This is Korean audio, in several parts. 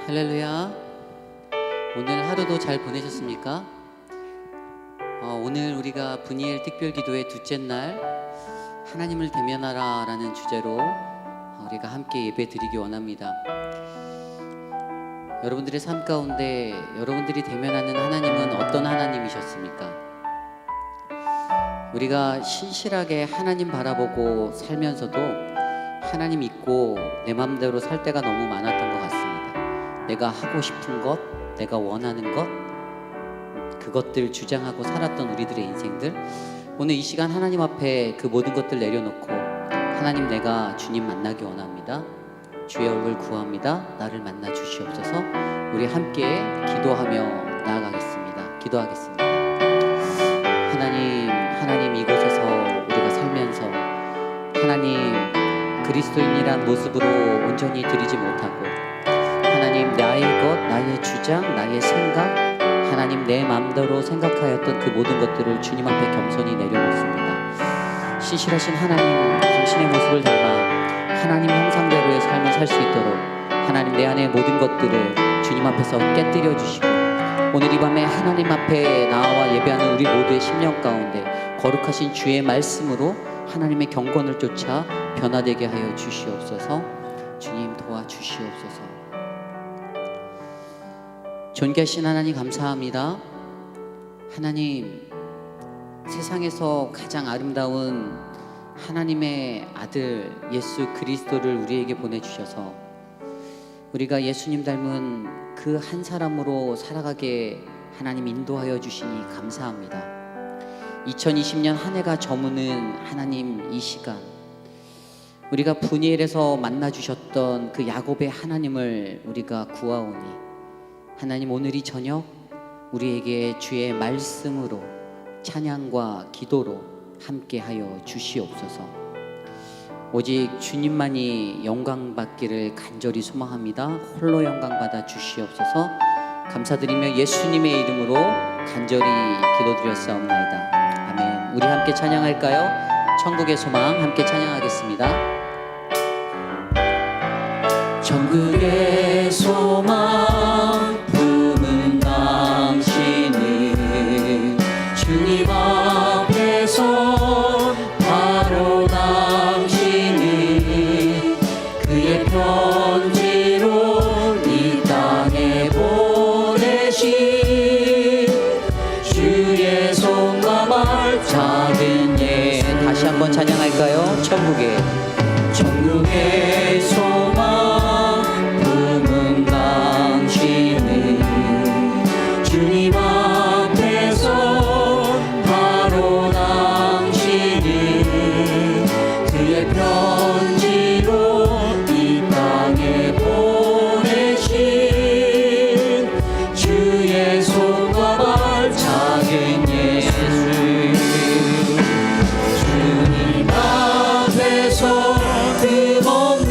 할렐루야. 오늘 하루도 잘 보내셨습니까? 오늘 우리가 분이엘 특별기도의 둘째 날 하나님을 대면하라 라는 주제로 우리가 함께 예배 드리기 원합니다. 여러분들의 삶 가운데 여러분들이 대면하는 하나님은 어떤 하나님이셨습니까? 우리가 신실하게 하나님 바라보고 살면서도 하나님 잊고 내 맘대로 살 때가 너무 많았던 것 같습니다. 내가 하고 싶은 것, 내가 원하는 것, 그것들 주장하고 살았던 우리들의 인생들, 오늘 이 시간 하나님 앞에 그 모든 것들 내려놓고 하나님, 내가 주님 만나기 원합니다. 주의 얼굴 구합니다. 나를 만나 주시옵소서. 우리 함께 기도하며 나아가겠습니다. 기도하겠습니다. 하나님 이곳에서 우리가 살면서 하나님 그리스도인이란 모습으로 온전히 드리지 못하고 하나님 나의 것, 나의 주장, 나의 생각, 하나님 내 마음대로 생각하였던 그 모든 것들을 주님 앞에 겸손히 내려놓습니다. 신실하신 하나님, 당신의 모습을 닮아 하나님 형상대로의 삶을 살 수 있도록 하나님 내 안의 모든 것들을 주님 앞에서 깨뜨려 주시고 오늘 이 밤에 하나님 앞에 나와 예배하는 우리 모두의 심령 가운데 거룩하신 주의 말씀으로 하나님의 경건을 쫓아 변화되게 하여 주시옵소서. 주님 도와주시옵소서. 존귀하신 하나님 감사합니다. 하나님, 세상에서 가장 아름다운 하나님의 아들 예수 그리스도를 우리에게 보내주셔서 우리가 예수님 닮은 그 한 사람으로 살아가게 하나님 인도하여 주시니 감사합니다. 2020년 한 해가 저무는 하나님, 이 시간 우리가 분이엘에서 만나주셨던 그 야곱의 하나님을 우리가 구하오니 하나님, 오늘 이 저녁 우리에게 주의 말씀으로 찬양과 기도로 함께하여 주시옵소서. 오직 주님만이 영광 받기를 간절히 소망합니다. 홀로 영광 받아 주시옵소서. 감사드리며 예수님의 이름으로 간절히 기도드렸사옵나이다. 아멘. 우리 함께 찬양할까요? 천국의 소망 함께 찬양하겠습니다. 천국의 소망 품은 당신은 주님 앞에서 바로 당신은 그의 편지로 이 땅에 보내신 주의 손가발 작은 예. 다시 한번 찬양할까요? 천국의 소망 품은 당신은 주님 앞에서 바로 당신은 그의 편지로 이 땅에 보내신 주의 손과 발 작은 예수 주님 앞에서 흠없는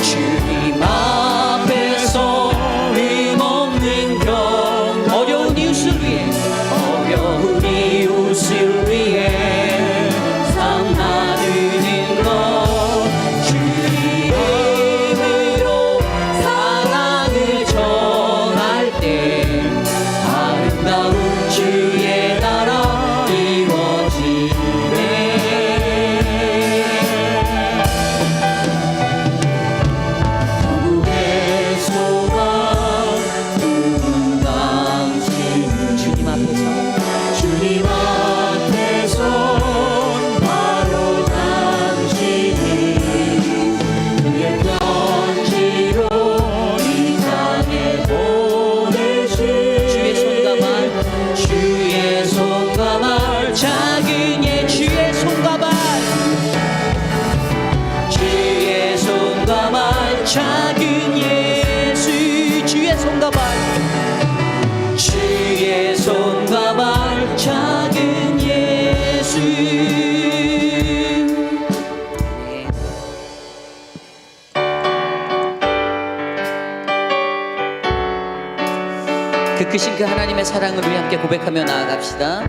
주님 앞에서 힘없는 경 어려운 이웃을 위해 삶 나누는 것 주의 이름으로 사랑을 전할 때 아름다운 주의 나라 이루어지네. 누구의 소망 누군 당신 주님 앞에서 바로 당신이 그의 편지로 이 땅에 보내신 주의 손가발 작은 예 주의 손가발 작은 예수 주의 손가발 작은 예수. 그 크신 그 하나님의 사랑을 우리 함께 고백하며 나아갑시다.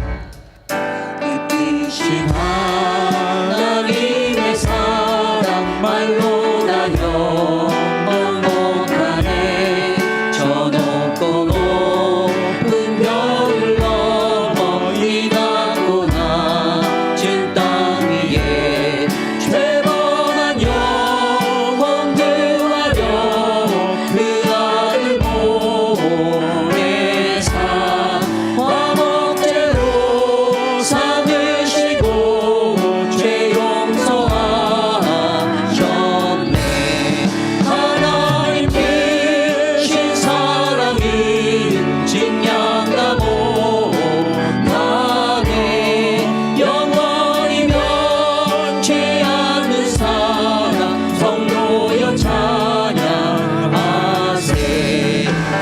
그 크신 하나님의 사랑 말로 나 영원 못하네. 저 높고 높은 벽을 넘어 이 낮고 낮은 땅 위에 죄범한 영혼들 하려 그 아들 보내사 화목제로 삼으시고 죄 용서하셨네. 하나님 계신 사랑이 증량다 못하네. 영원히 면치 않는 사랑 성도여 찬양하세.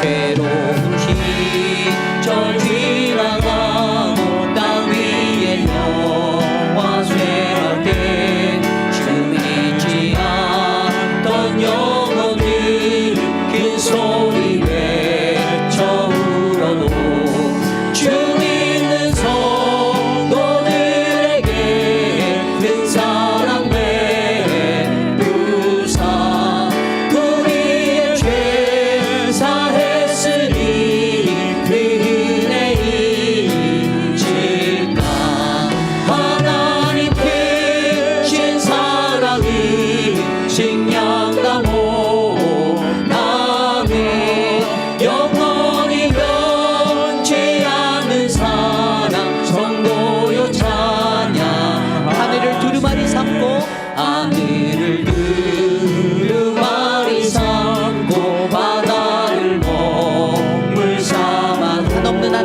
괴로운 시절 지나가고 땅 위에 영화 쇠할 때 주 믿지 않던 영혼들 큰 소리 외쳐 울어도 주 믿는 성도들에게 큰 사랑 베푸사 우리의 죄 사했으니 그 은혜 잊을까. 하나님 계신 사랑이 증량다 못하네. 영원히 변치 않는 사랑 성도여 찬양. 하늘을 두루마리 삼고 바다를 먹물 삼아 한없는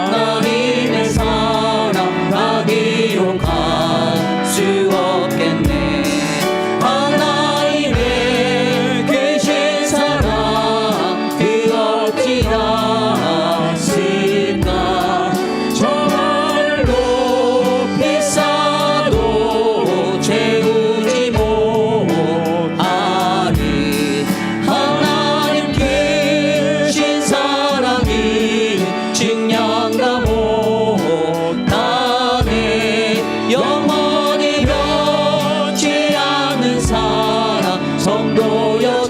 하나님의 사랑 다 기록할 수 없겠네. 하나님의 계신 사랑 그 어찌나 쓸까. 저 하늘 높이 쌓아도 채우지 못하리. 하나님 계신 사랑이 증량다 못하네. 영원히 변치 않는 사랑 성도여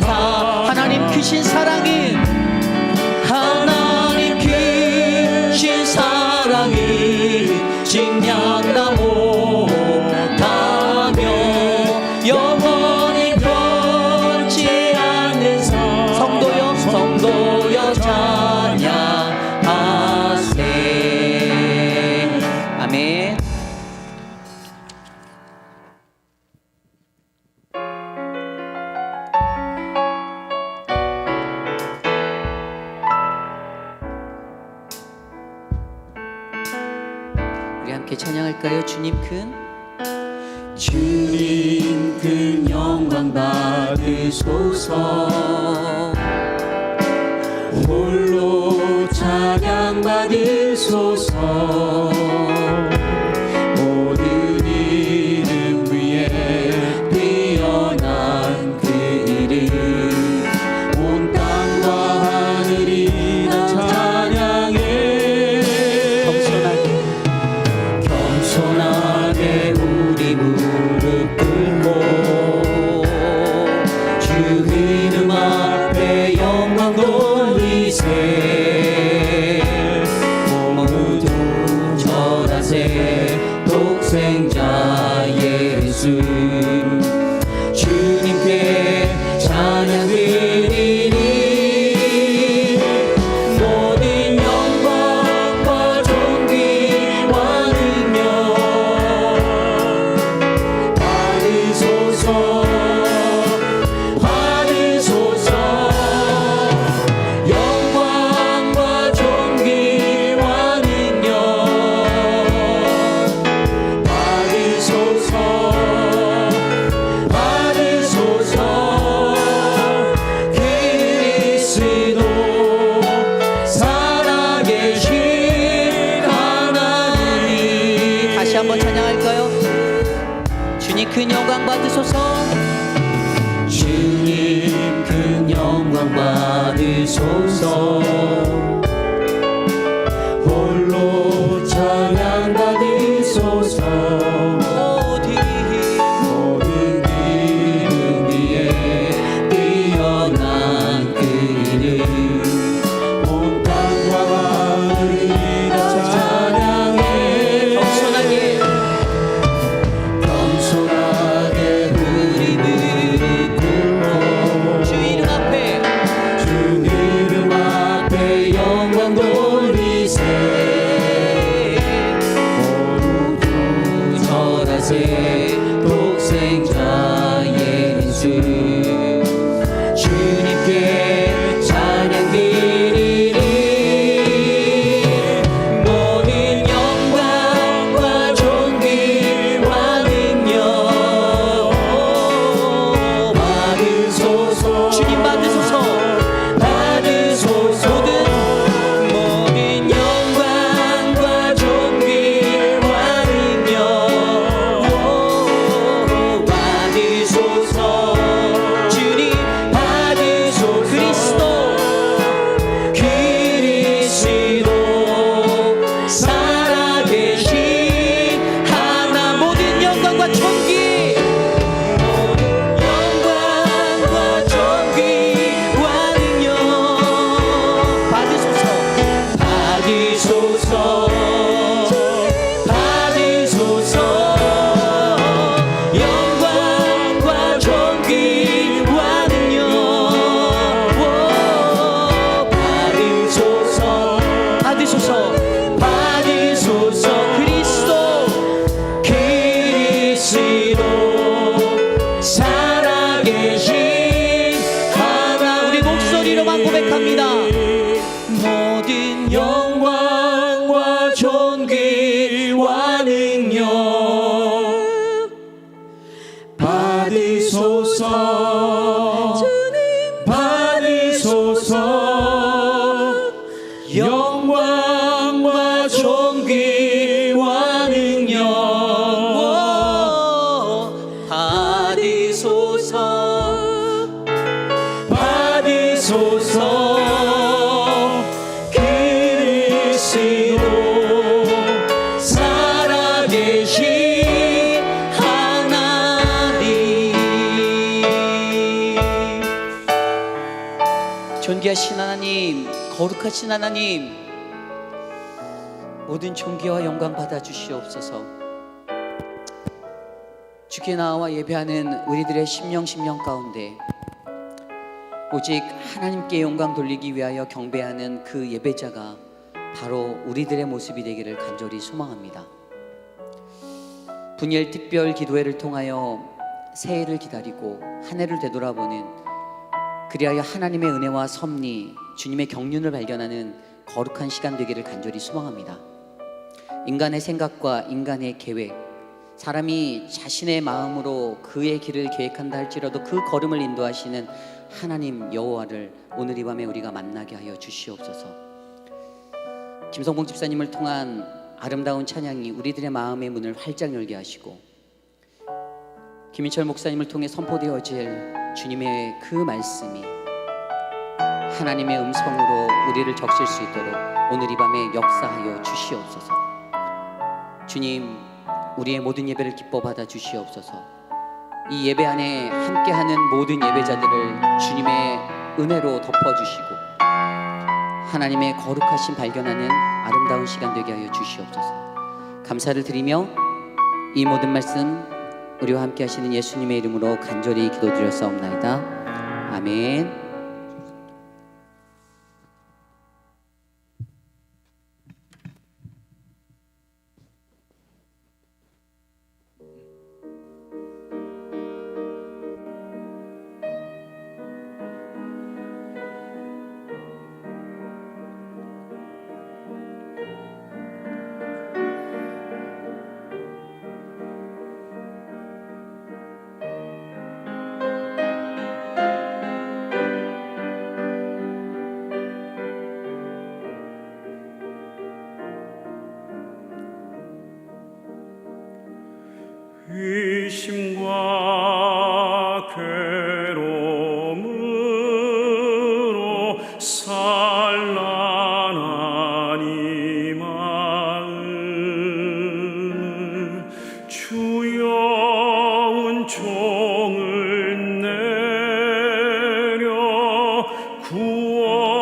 하나님 크신 사랑이 증량다 못하며 영원히 변치 않는 성도여 찬양하세. 아멘. 우리 함께 찬양할까요? 주님 큰 영광 받으소서. 홀로 찬양 받으소서. 모든 이름 위에 뛰어 받으소서. 홀로 찬양 받으소서. 모든 이름 위에 뛰어난 그 이름 온 땅과 하늘이 다 찬양해. 겸손하게 우리 무릎 꿇고 주 이름 앞에 영광 돌리세. 모두 절하세. 독생자 예수 주님께 찬양 드리리. 모든 영광과 존귀와 능력 받으소서. 주님 받으소서. 받으소서. 모든 영광과 존귀와 능력 받으소서. 주님 받으소서. 그리스도 살아계신 하나. 모든 영광과 존귀 받으소서. 영광과 존귀와 능력 받으소서. 그리스도 살아계신 하나. 우리 목소리로만 고백합니다. 모든 영광과 존귀와 능력 받으소서. 받으소서. 영광과 존귀와 능력 받으소서. 그리스도 살아계신 하나님. 존귀하신 하나님, 거룩하신 하나님, 모든 존귀와 영광 받아 주시옵소서. 주께 나와 예배하는 우리들의 심령 가운데 오직 하나님께 영광 돌리기 위하여 경배하는 그 예배자가 바로 우리들의 모습이 되기를 간절히 소망합니다. 분일 특별 기도회를 통하여 새해를 기다리고 한 해를 되돌아보는, 그리하여 하나님의 은혜와 섭리, 주님의 경륜을 발견하는 거룩한 시간 되기를 간절히 소망합니다. 인간의 생각과 인간의 계획, 사람이 자신의 마음으로 그의 길을 계획한다 할지라도 그 걸음을 인도하시는 하나님 여호와를 오늘 이 밤에 우리가 만나게 하여 주시옵소서. 김성봉 집사님을 통한 아름다운 찬양이 우리들의 마음의 문을 활짝 열게 하시고, 김인철 목사님을 통해 선포되어질 주님의 그 말씀이 하나님의 음성으로 우리를 적실 수 있도록 오늘 이 밤에 역사하여 주시옵소서. 주님, 우리의 모든 예배를 기뻐 받아 주시옵소서. 이 예배 안에 함께하는 모든 예배자들을 주님의 은혜로 덮어주시고 하나님의 거룩하신 발견하는 아름다운 시간 되게 하여 주시옵소서. 감사를 드리며 이 모든 말씀 우리와 함께 하시는 예수님의 이름으로 간절히 기도드렸사옵나이다. 아멘. 의심과 괴로움으로 산란한 이 마음 주여 은총을 내려 구원하옵소서.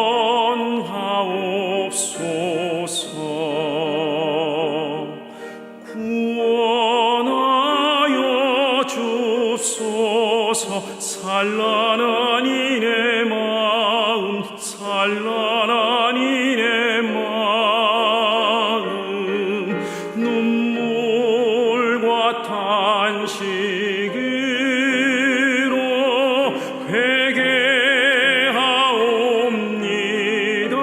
구원하여 주옵소서. 산란한 이내 마음, 산란한 이내 마음, 눈물과 탄식으로 회개하옵니다.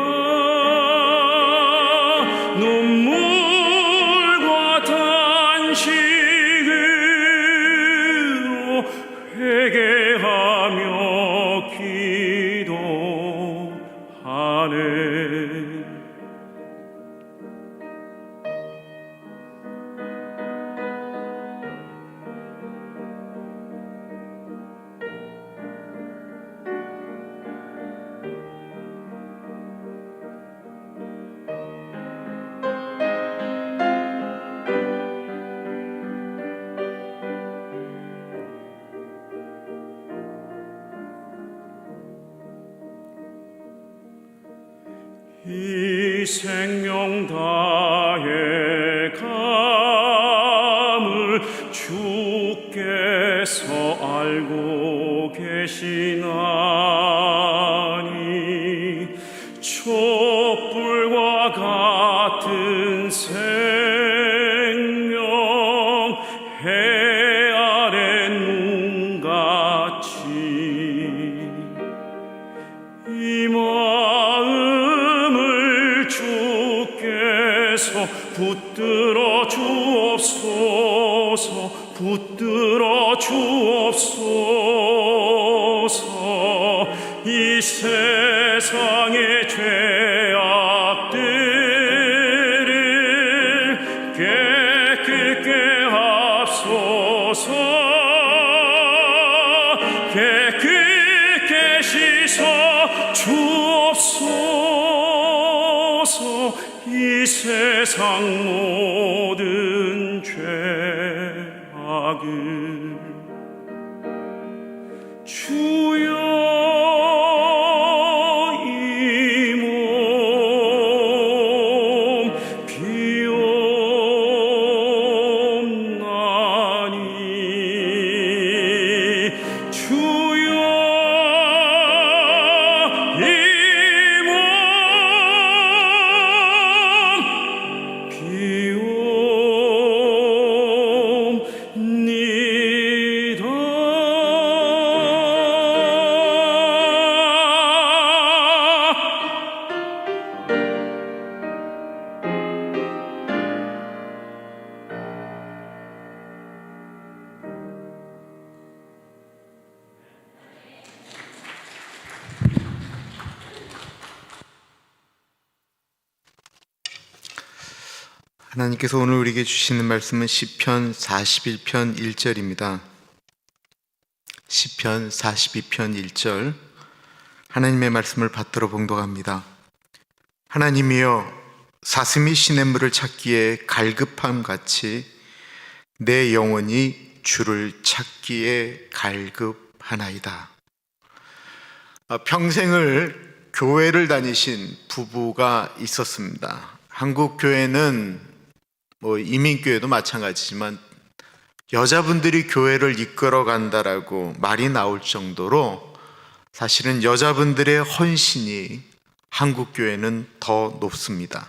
눈물과 탄식으로 회개하며 기도하네. 이 생명 다해 감을 주께서 알고 계시나니 촛불과 같은 생명 해 아래 눈같이 이 마음을 주께서 붙들어 주옵소서. 붙들어 주옵소서. 이 세상의 죄악들을 깨끗게 합소서. 깨끗게 씻어 주옵소서. 이 세상 모든 죄악을 주여 이 몸 비옵나니 주여 이 몸 하나님께서 오늘 우리에게 주시는 말씀은 시편 41편 1절입니다. 시편 42편 1절 하나님의 말씀을 받들어 봉독합니다. 하나님이여 사슴이 시냇물을 찾기에 갈급함같이 내 영혼이 주를 찾기에 갈급하나이다. 평생을 교회를 다니신 부부가 있었습니다. 한국 교회는 이민교회도 마찬가지지만 여자분들이 교회를 이끌어 간다라고 말이 나올 정도로 사실은 여자분들의 헌신이 한국 교회는 더 높습니다.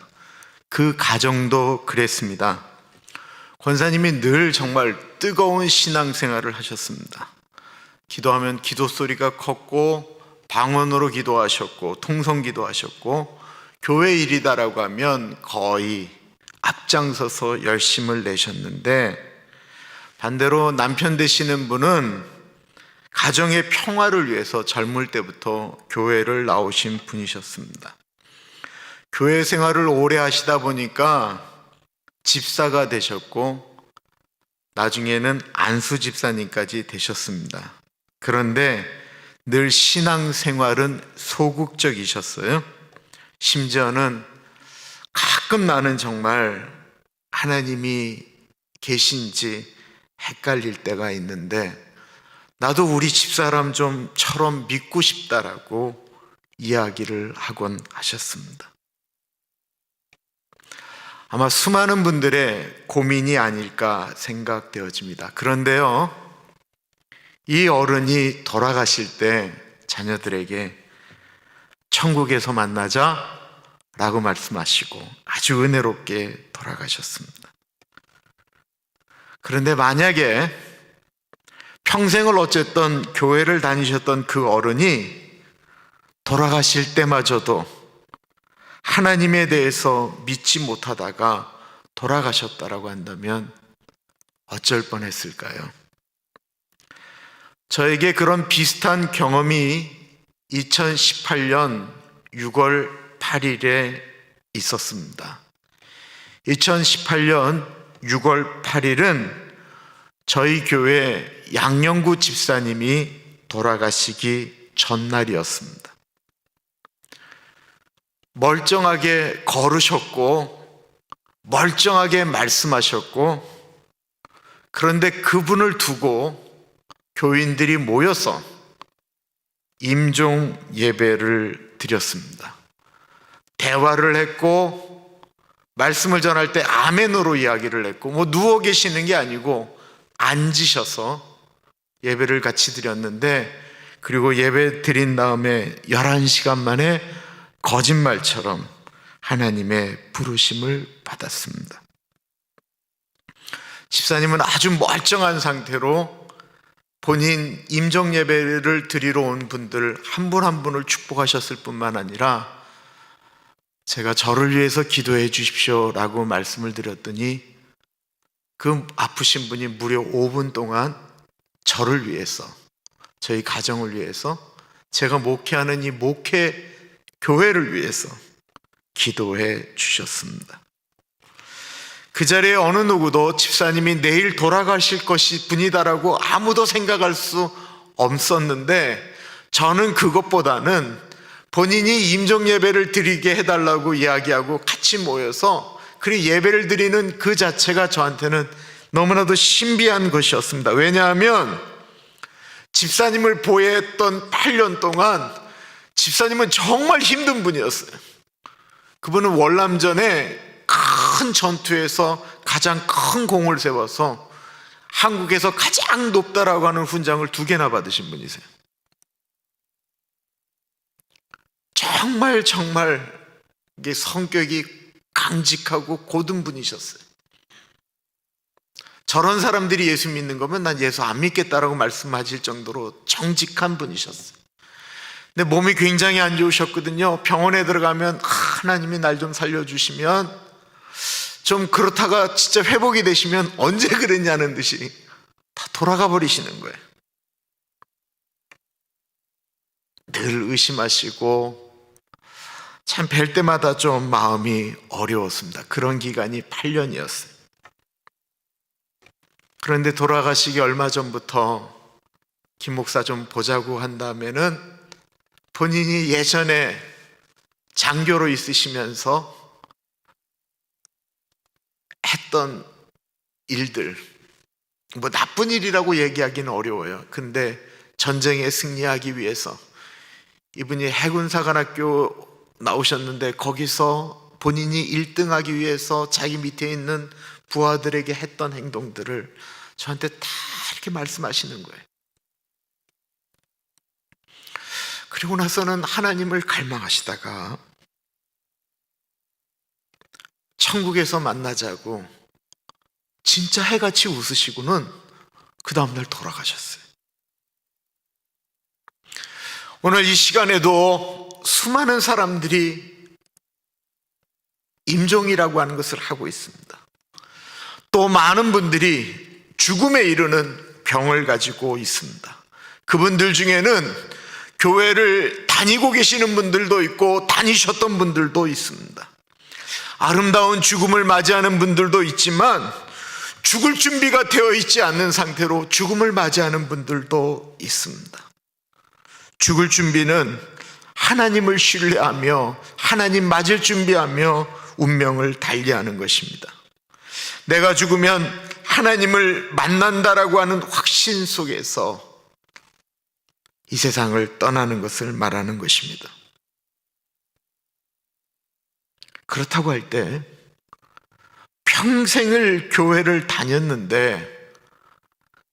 그 가정도 그랬습니다. 권사님이 늘 정말 뜨거운 신앙생활을 하셨습니다. 기도하면 기도 소리가 컸고 방언으로 기도하셨고 통성기도 하셨고 교회 일이다라고 하면 거의 앞장서서 열심을 내셨는데, 반대로 남편 되시는 분은 가정의 평화를 위해서 젊을 때부터 교회를 나오신 분이셨습니다. 교회 생활을 오래 하시다 보니까 집사가 되셨고 나중에는 안수 집사님까지 되셨습니다. 그런데 늘 신앙생활은 소극적이셨어요. 심지어는 가끔 나는 정말 하나님이 계신지 헷갈릴 때가 있는데 나도 우리 집사람 좀처럼 믿고 싶다라고 이야기를 하곤 하셨습니다. 아마 수많은 분들의 고민이 아닐까 생각되어집니다. 그런데요, 이 어른이 돌아가실 때 자녀들에게 천국에서 만나자 라고 말씀하시고 아주 은혜롭게 돌아가셨습니다. 그런데 만약에 평생을 어쨌든 교회를 다니셨던 그 어른이 돌아가실 때마저도 하나님에 대해서 믿지 못하다가 돌아가셨다라고 한다면 어쩔 뻔했을까요? 저에게 그런 비슷한 경험이 2018년 6월 8일에 있었습니다. 2018년 6월 8일은 저희 교회 양영구 집사님이 돌아가시기 전날이었습니다. 멀쩡하게 걸으셨고 멀쩡하게 말씀하셨고, 그런데 그분을 두고 교인들이 모여서 임종 예배를 드렸습니다. 대화를 했고 말씀을 전할 때 아멘으로 이야기를 했고 누워 계시는 게 아니고 앉으셔서 예배를 같이 드렸는데, 그리고 예배 드린 다음에 11시간 만에 거짓말처럼 하나님의 부르심을 받았습니다. 집사님은 아주 멀쩡한 상태로 본인 임종 예배를 드리러 온 분들 한 분 한 분을 축복하셨을 뿐만 아니라 제가 저를 위해서 기도해 주십시오 라고 말씀을 드렸더니 그 아프신 분이 무려 5분 동안 저를 위해서, 저희 가정을 위해서, 제가 목회하는 이 목회 교회를 위해서 기도해 주셨습니다. 그 자리에 어느 누구도 집사님이 내일 돌아가실 것이 분이다라고 아무도 생각할 수 없었는데, 저는 그것보다는 본인이 임종 예배를 드리게 해달라고 이야기하고 같이 모여서 그리고 예배를 드리는 그 자체가 저한테는 너무나도 신비한 것이었습니다. 왜냐하면 집사님을 보호했던 8년 동안 집사님은 정말 힘든 분이었어요. 그분은 월남전에 큰 전투에서 가장 큰 공을 세워서 한국에서 가장 높다라고 하는 훈장을 2개나 받으신 분이세요. 정말 이게 성격이 강직하고 고든 분이셨어요. 저런 사람들이 예수 믿는 거면 난 예수 안 믿겠다라고 말씀하실 정도로 정직한 분이셨어요. 근데 몸이 굉장히 안 좋으셨거든요. 병원에 들어가면 하나님이 날 좀 살려주시면, 좀 그렇다가 진짜 회복이 되시면 언제 그랬냐는 듯이 다 돌아가 버리시는 거예요. 늘 의심하시고 참 뵐 때마다 좀 마음이 어려웠습니다. 그런 기간이 8년이었어요. 그런데 돌아가시기 얼마 전부터 김 목사 좀 보자고 한 다음에는 본인이 예전에 장교로 있으시면서 했던 일들, 나쁜 일이라고 얘기하기는 어려워요. 근데 전쟁에 승리하기 위해서 이분이 해군사관학교 나오셨는데 거기서 본인이 1등하기 위해서 자기 밑에 있는 부하들에게 했던 행동들을 저한테 다 이렇게 말씀하시는 거예요. 그리고 나서는 하나님을 갈망하시다가 천국에서 만나자고 진짜 해같이 웃으시고는 그 다음날 돌아가셨어요. 오늘 이 시간에도 수많은 사람들이 임종이라고 하는 것을 하고 있습니다. 또 많은 분들이 죽음에 이르는 병을 가지고 있습니다. 그분들 중에는 교회를 다니고 계시는 분들도 있고 다니셨던 분들도 있습니다. 아름다운 죽음을 맞이하는 분들도 있지만 죽을 준비가 되어 있지 않는 상태로 죽음을 맞이하는 분들도 있습니다. 죽을 준비는 하나님을 신뢰하며 하나님 맞을 준비하며 운명을 달리하는 것입니다. 내가 죽으면 하나님을 만난다라고 하는 확신 속에서 이 세상을 떠나는 것을 말하는 것입니다. 그렇다고 할 때 평생을 교회를 다녔는데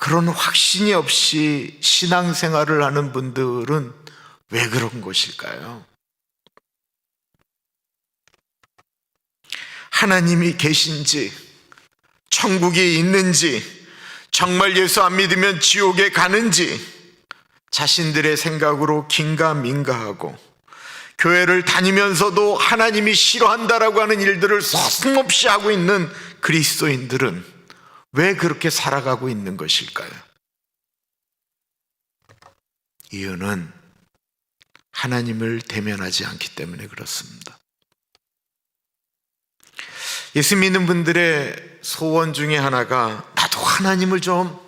그런 확신이 없이 신앙생활을 하는 분들은 왜 그런 것일까요? 하나님이 계신지, 천국이 있는지, 정말 예수 안 믿으면 지옥에 가는지 자신들의 생각으로 긴가민가하고 교회를 다니면서도 하나님이 싫어한다라고 하는 일들을 서슴없이 하고 있는 그리스도인들은 왜 그렇게 살아가고 있는 것일까요? 이유는 하나님을 대면하지 않기 때문에 그렇습니다. 예수 믿는 분들의 소원 중에 하나가 나도 하나님을 좀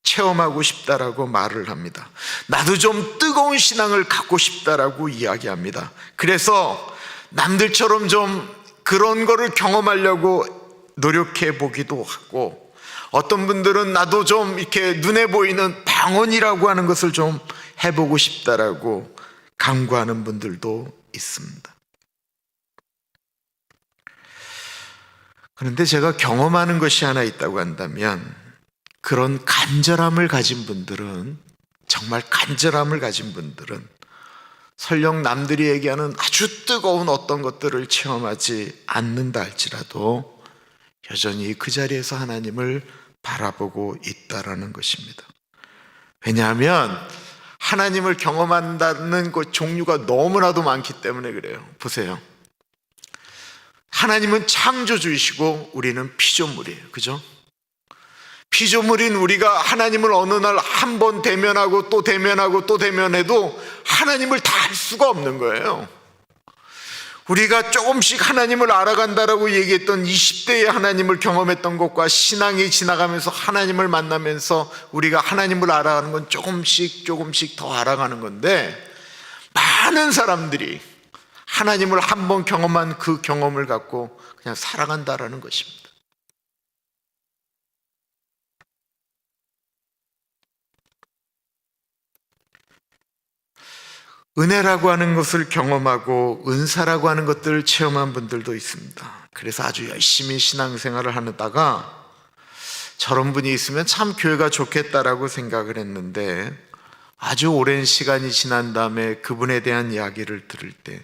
체험하고 싶다라고 말을 합니다. 나도 좀 뜨거운 신앙을 갖고 싶다라고 이야기합니다. 그래서 남들처럼 좀 그런 거를 경험하려고 노력해 보기도 하고, 어떤 분들은 나도 좀 이렇게 눈에 보이는 방언이라고 하는 것을 좀 해보고 싶다라고 강구하는 분들도 있습니다. 그런데 제가 경험하는 것이 하나 있다고 한다면, 그런 간절함을 가진 분들은, 정말 간절함을 가진 분들은 설령 남들이 얘기하는 아주 뜨거운 어떤 것들을 체험하지 않는다 할지라도 여전히 그 자리에서 하나님을 바라보고 있다라는 것입니다. 왜냐하면 하나님을 경험한다는 그 종류가 너무나도 많기 때문에 그래요. 보세요. 하나님은 창조주이시고 우리는 피조물이에요. 그죠? 피조물인 우리가 하나님을 어느 날 한 번 대면하고 또 대면하고 또 대면해도 하나님을 다 알 수가 없는 거예요. 우리가 조금씩 하나님을 알아간다라고 얘기했던 20대의 하나님을 경험했던 것과 신앙이 지나가면서 하나님을 만나면서 우리가 하나님을 알아가는 건 조금씩 더 알아가는 건데, 많은 사람들이 하나님을 한 번 경험한 그 경험을 갖고 그냥 살아간다라는 것입니다. 은혜라고 하는 것을 경험하고 은사라고 하는 것들을 체험한 분들도 있습니다. 그래서 아주 열심히 신앙생활을 하다가 저런 분이 있으면 참 교회가 좋겠다라고 생각을 했는데, 아주 오랜 시간이 지난 다음에 그분에 대한 이야기를 들을 때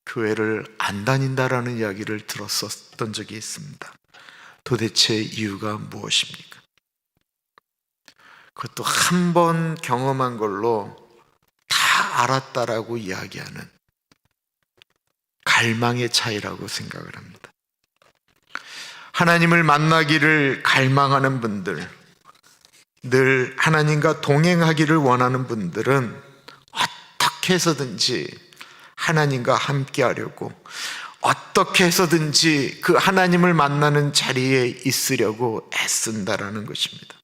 교회를 안 다닌다라는 이야기를 들었었던 적이 있습니다. 도대체 이유가 무엇입니까? 그것도 한 번 경험한 걸로 다 알았다라고 이야기하는 갈망의 차이라고 생각을 합니다. 하나님을 만나기를 갈망하는 분들, 늘 하나님과 동행하기를 원하는 분들은 어떻게 해서든지 하나님과 함께 하려고, 어떻게 해서든지 그 하나님을 만나는 자리에 있으려고 애쓴다라는 것입니다.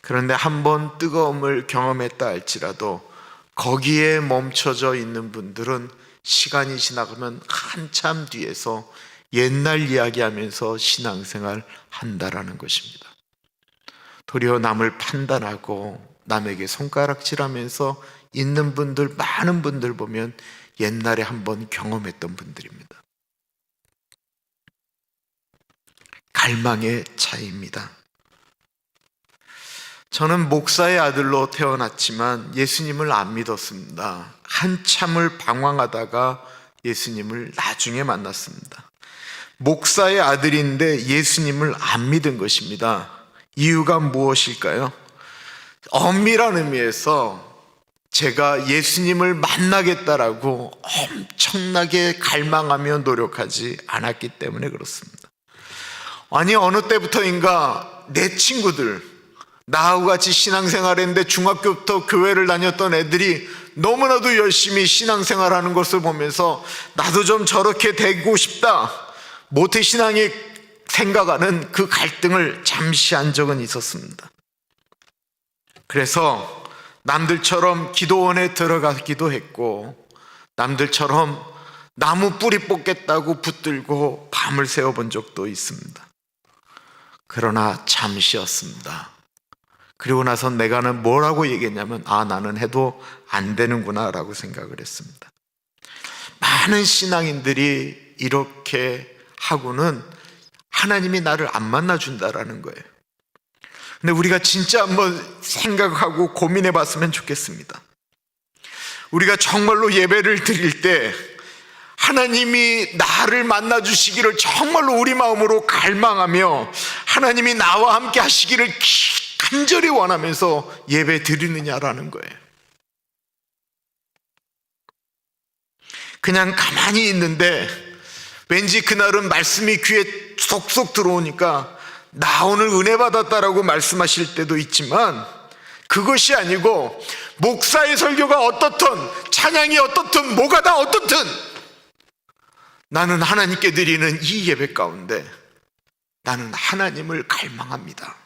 그런데 한번 뜨거움을 경험했다 할지라도 거기에 멈춰져 있는 분들은 시간이 지나가면 한참 뒤에서 옛날 이야기하면서 신앙생활 한다라는 것입니다. 도리어 남을 판단하고 남에게 손가락질하면서 있는 분들, 많은 분들 보면 옛날에 한번 경험했던 분들입니다. 갈망의 차이입니다. 저는 목사의 아들로 태어났지만 예수님을 안 믿었습니다. 한참을 방황하다가 예수님을 나중에 만났습니다. 목사의 아들인데 예수님을 안 믿은 것입니다. 이유가 무엇일까요? 엄밀한 의미에서 제가 예수님을 만나겠다라고 엄청나게 갈망하며 노력하지 않았기 때문에 그렇습니다. 아니, 어느 때부터인가 내 친구들, 나하고 같이 신앙생활했는데 중학교부터 교회를 다녔던 애들이 너무나도 열심히 신앙생활하는 것을 보면서 나도 좀 저렇게 되고 싶다, 모태신앙이 생각하는 그 갈등을 잠시 한 적은 있었습니다. 그래서 남들처럼 기도원에 들어가기도 했고, 남들처럼 나무 뿌리 뽑겠다고 붙들고 밤을 새워본 적도 있습니다. 그러나 잠시였습니다. 그리고 나서 내가는 뭐라고 얘기했냐면, 나는 해도 안 되는구나 라고 생각을 했습니다. 많은 신앙인들이 이렇게 하고는 하나님이 나를 안 만나준다라는 거예요. 근데 우리가 진짜 한번 생각하고 고민해 봤으면 좋겠습니다. 우리가 정말로 예배를 드릴 때 하나님이 나를 만나주시기를 정말로 우리 마음으로 갈망하며 하나님이 나와 함께 하시기를 간절히 원하면서 예배 드리느냐라는 거예요. 그냥 가만히 있는데 왠지 그날은 말씀이 귀에 쏙쏙 들어오니까 나 오늘 은혜 받았다라고 말씀하실 때도 있지만, 그것이 아니고 목사의 설교가 어떻든 찬양이 어떻든 뭐가 다 어떻든 나는 하나님께 드리는 이 예배 가운데 나는 하나님을 갈망합니다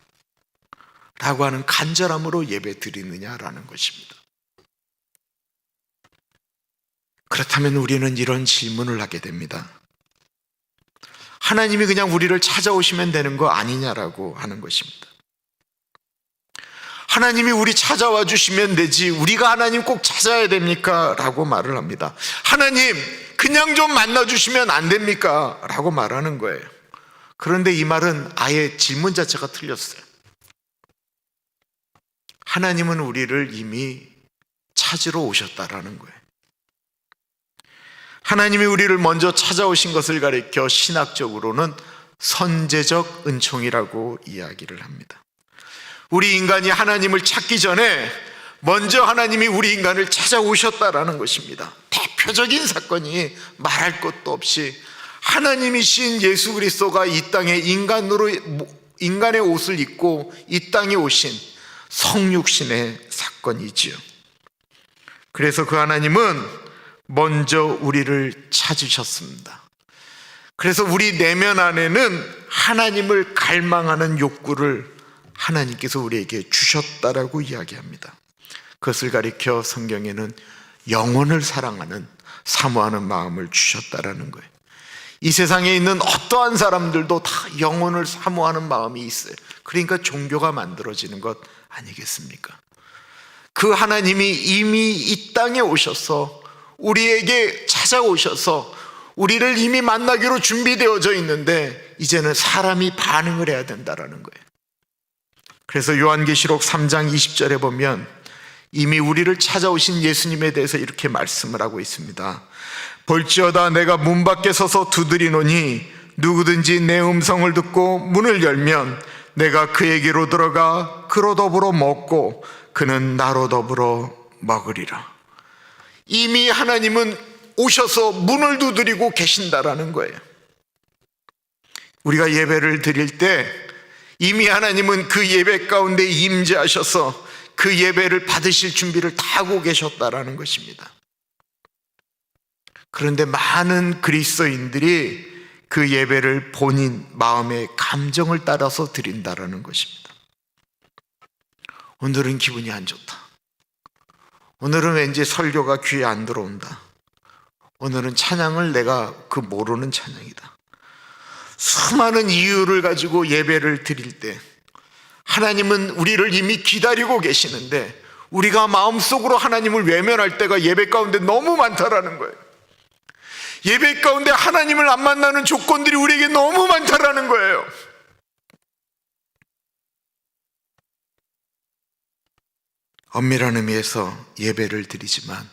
라고 하는 간절함으로 예배 드리느냐라는 것입니다. 그렇다면 우리는 이런 질문을 하게 됩니다. 하나님이 그냥 우리를 찾아오시면 되는 거 아니냐라고 하는 것입니다. 하나님이 우리 찾아와 주시면 되지 우리가 하나님 꼭 찾아야 됩니까? 라고 말을 합니다. 하나님 그냥 좀 만나주시면 안 됩니까? 라고 말하는 거예요. 그런데 이 말은 아예 질문 자체가 틀렸어요. 하나님은 우리를 이미 찾으러 오셨다라는 거예요. 하나님이 우리를 먼저 찾아오신 것을 가리켜 신학적으로는 선제적 은총이라고 이야기를 합니다. 우리 인간이 하나님을 찾기 전에 먼저 하나님이 우리 인간을 찾아오셨다라는 것입니다. 대표적인 사건이 말할 것도 없이 하나님이신 예수 그리스도가 이 땅에 인간의 옷을 입고 이 땅에 오신 성육신의 사건이지요. 그래서 그 하나님은 먼저 우리를 찾으셨습니다. 그래서 우리 내면 안에는 하나님을 갈망하는 욕구를 하나님께서 우리에게 주셨다라고 이야기합니다. 그것을 가리켜 성경에는 영혼을 사랑하는, 사모하는 마음을 주셨다라는 거예요. 이 세상에 있는 어떠한 사람들도 다 영혼을 사모하는 마음이 있어요. 그러니까 종교가 만들어지는 것 아니겠습니까? 그 하나님이 이미 이 땅에 오셔서 우리에게 찾아오셔서 우리를 이미 만나기로 준비되어져 있는데 이제는 사람이 반응을 해야 된다라는 거예요. 그래서 요한계시록 3장 20절에 보면 이미 우리를 찾아오신 예수님에 대해서 이렇게 말씀을 하고 있습니다. 볼지어다 내가 문 밖에 서서 두드리노니 누구든지 내 음성을 듣고 문을 열면 내가 그에게로 들어가 그로 더불어 먹고 그는 나로 더불어 먹으리라. 이미 하나님은 오셔서 문을 두드리고 계신다라는 거예요. 우리가 예배를 드릴 때 이미 하나님은 그 예배 가운데 임재하셔서 그 예배를 받으실 준비를 다 하고 계셨다라는 것입니다. 그런데 많은 그리스도인들이 그 예배를 본인 마음의 감정을 따라서 드린다라는 것입니다. 오늘은 기분이 안 좋다. 오늘은 왠지 설교가 귀에 안 들어온다. 오늘은 찬양을 내가 모르는 찬양이다. 수많은 이유를 가지고 예배를 드릴 때 하나님은 우리를 이미 기다리고 계시는데 우리가 마음속으로 하나님을 외면할 때가 예배 가운데 너무 많다라는 거예요. 예배 가운데 하나님을 안 만나는 조건들이 우리에게 너무 많다라는 거예요. 엄밀한 의미에서 예배를 드리지만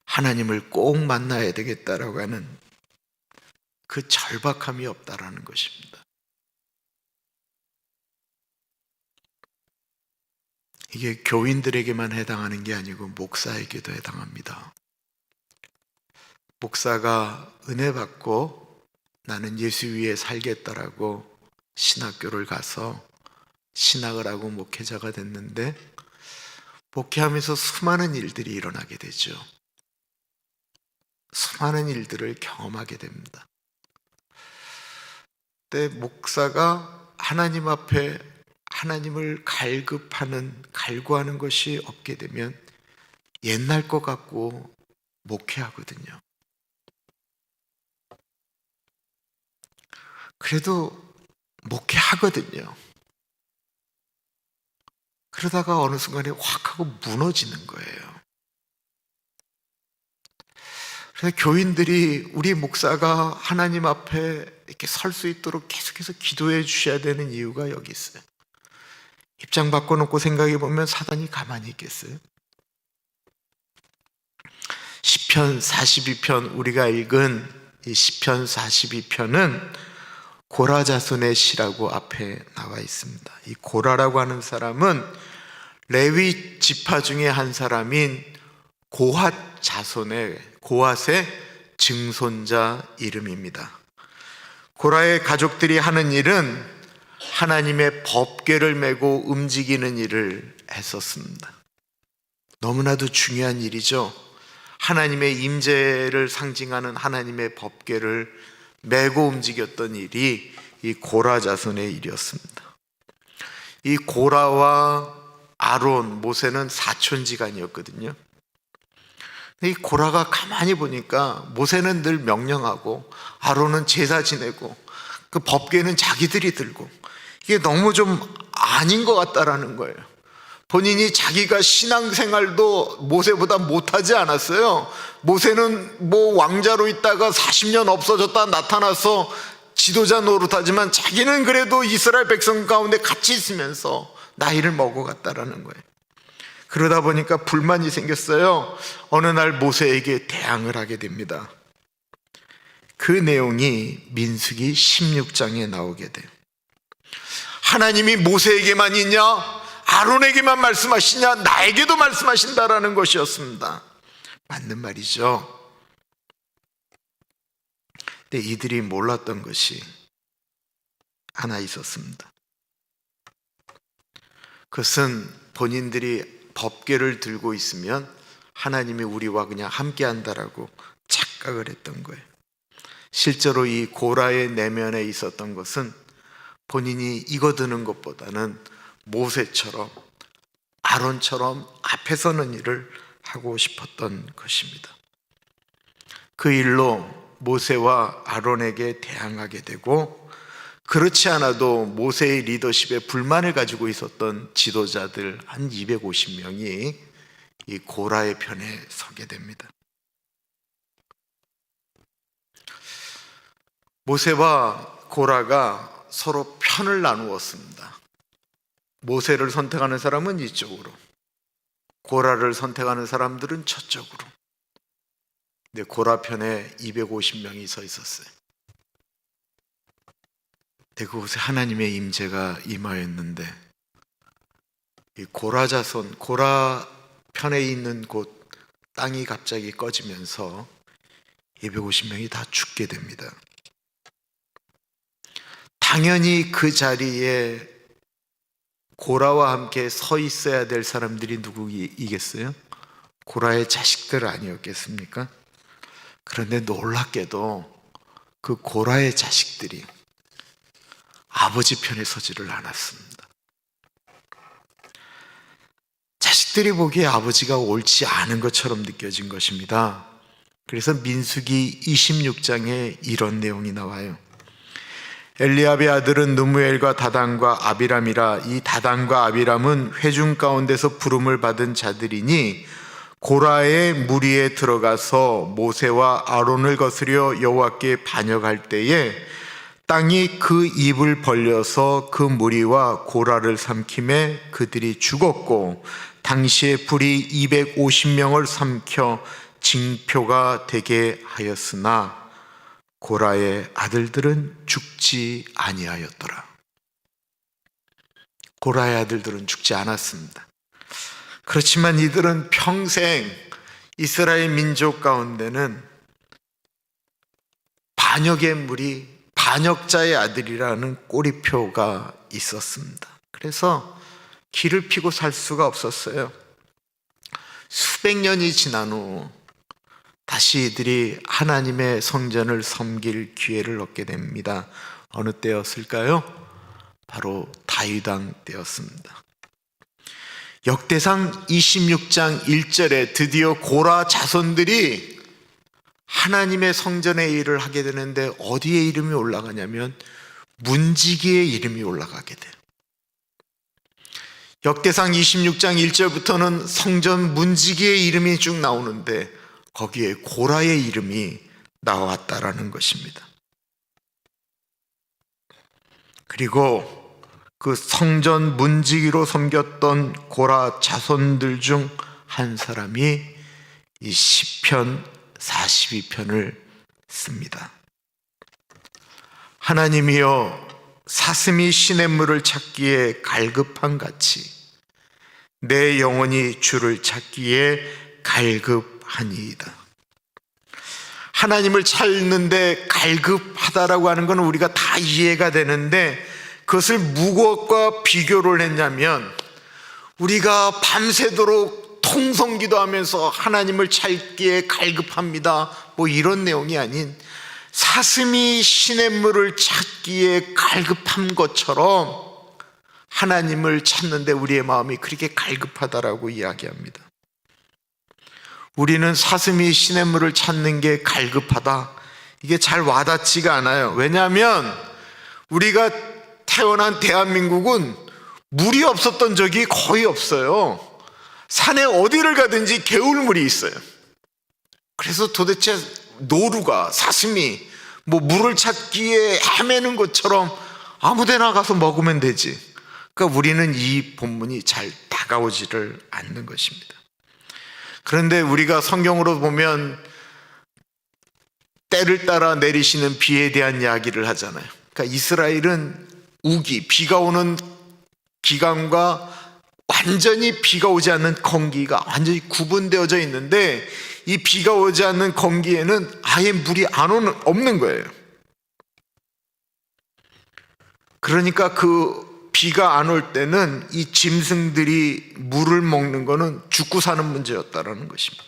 하나님을 꼭 만나야 되겠다라고 하는 그 절박함이 없다라는 것입니다. 이게 교인들에게만 해당하는 게 아니고 목사에게도 해당합니다. 목사가 은혜 받고 나는 예수 위에 살겠다라고 신학교를 가서 신학을 하고 목회자가 됐는데 목회하면서 수많은 일들이 일어나게 되죠. 수많은 일들을 경험하게 됩니다. 그때 목사가 하나님 앞에 하나님을 갈구하는 것이 없게 되면 옛날 것 같고 목회하거든요. 그래도 목회하거든요. 그러다가 어느 순간에 확 하고 무너지는 거예요. 그래서 교인들이 우리 목사가 하나님 앞에 이렇게 설 수 있도록 계속해서 기도해 주셔야 되는 이유가 여기 있어요. 입장 바꿔놓고 생각해 보면 사단이 가만히 있겠어요? 시편 42편, 우리가 읽은 이 시편 42편은 고라 자손의 시라고 앞에 나와 있습니다. 이 고라라고 하는 사람은 레위 지파 중에 한 사람인 고핫 자손의 고핫의 증손자 이름입니다. 고라의 가족들이 하는 일은 하나님의 법궤를 메고 움직이는 일을 했었습니다. 너무나도 중요한 일이죠. 하나님의 임재를 상징하는 하나님의 법궤를 메고 움직였던 일이 이 고라 자손의 일이었습니다. 이 고라와 아론, 모세는 사촌지간이었거든요. 이 고라가 가만히 보니까 모세는 늘 명령하고 아론은 제사 지내고 그 법궤는 자기들이 들고, 이게 너무 좀 아닌 것 같다라는 거예요. 본인이 자기가 신앙생활도 모세보다 못하지 않았어요. 모세는 뭐 왕자로 있다가 40년 없어졌다 나타나서 지도자 노릇하지만 자기는 그래도 이스라엘 백성 가운데 같이 있으면서 나이를 먹어갔다라는 거예요. 그러다 보니까 불만이 생겼어요. 어느 날 모세에게 대항을 하게 됩니다. 그 내용이 민수기 16장에 나오게 돼요. 하나님이 모세에게만 있냐? 아론에게만 말씀하시냐? 나에게도 말씀하신다라는 것이었습니다. 맞는 말이죠. 근데 이들이 몰랐던 것이 하나 있었습니다. 그것은 본인들이 법궤를 들고 있으면 하나님이 우리와 그냥 함께 한다라고 착각을 했던 거예요. 실제로 이 고라의 내면에 있었던 것은 본인이 이거 드는 것보다는 모세처럼 아론처럼 앞에 서는 일을 하고 싶었던 것입니다. 그 일로 모세와 아론에게 대항하게 되고, 그렇지 않아도 모세의 리더십에 불만을 가지고 있었던 지도자들 한 250명이 이 고라의 편에 서게 됩니다. 모세와 고라가 서로 편을 나누었습니다. 모세를 선택하는 사람은 이쪽으로, 고라를 선택하는 사람들은 저쪽으로. 근데 고라 편에 250명이 서 있었어요. 근데 그곳에 하나님의 임재가 임하였는데, 이 고라 자손, 고라 편에 있는 곳 땅이 갑자기 꺼지면서 250명이 다 죽게 됩니다. 당연히 그 자리에 고라와 함께 서 있어야 될 사람들이 누구이겠어요? 고라의 자식들 아니었겠습니까? 그런데 놀랍게도 그 고라의 자식들이 아버지 편에 서지를 않았습니다. 자식들이 보기에 아버지가 옳지 않은 것처럼 느껴진 것입니다. 그래서 민수기 26장에 이런 내용이 나와요. 엘리압의 아들은 누무엘과 다단과 아비람이라. 이 다단과 아비람은 회중 가운데서 부름을 받은 자들이니 고라의 무리에 들어가서 모세와 아론을 거스려 여호와께 반역할 때에 땅이 그 입을 벌려서 그 무리와 고라를 삼킴에 그들이 죽었고, 당시에 불이 250명을 삼켜 징표가 되게 하였으나 고라의 아들들은 죽지 아니하였더라. 고라의 아들들은 죽지 않았습니다. 그렇지만 이들은 평생 이스라엘 민족 가운데는 반역의 무리, 반역자의 아들이라는 꼬리표가 있었습니다. 그래서 길을 피고 살 수가 없었어요. 수백 년이 지난 후 다시 이들이 하나님의 성전을 섬길 기회를 얻게 됩니다. 어느 때였을까요? 바로 다윗 왕 때였습니다. 역대상 26장 1절에 드디어 고라 자손들이 하나님의 성전의 일을 하게 되는데 어디에 이름이 올라가냐면 문지기의 이름이 올라가게 돼요. 역대상 26장 1절부터는 성전 문지기의 이름이 쭉 나오는데 거기에 고라의 이름이 나왔다라는 것입니다. 그리고 그 성전 문지기로 섬겼던 고라 자손들 중 한 사람이 이 시편 42편을 씁니다. 하나님이여 사슴이 시냇물을 찾기에 갈급한 같이 내 영혼이 주를 찾기에 갈급하니이다. 하나님을 찾는데 갈급하다라고 하는 것은 우리가 다 이해가 되는데 그것을 무엇과 비교를 했냐면 우리가 밤새도록 통성기도 하면서 하나님을 찾기에 갈급합니다 뭐 이런 내용이 아닌 사슴이 시냇물을 찾기에 갈급한 것처럼 하나님을 찾는데 우리의 마음이 그렇게 갈급하다라고 이야기합니다. 우리는 사슴이 시냇물을 찾는 게 갈급하다 이게 잘 와닿지가 않아요. 왜냐하면 우리가 태어난 대한민국은 물이 없었던 적이 거의 없어요. 산에 어디를 가든지 개울물이 있어요. 그래서 도대체 노루가 사슴이 뭐 물을 찾기에 헤매는 것처럼 아무데나 가서 먹으면 되지. 그러니까 우리는 이 본문이 잘 다가오지를 않는 것입니다. 그런데 우리가 성경으로 보면 때를 따라 내리시는 비에 대한 이야기를 하잖아요. 그러니까 이스라엘은 우기, 비가 오는 기간과 완전히 비가 오지 않는 건기가 완전히 구분되어져 있는데 이 비가 오지 않는 건기에는 아예 물이 없는 거예요. 그러니까 그 비가 안 올 때는 이 짐승들이 물을 먹는 거는 죽고 사는 문제였다라는 것입니다.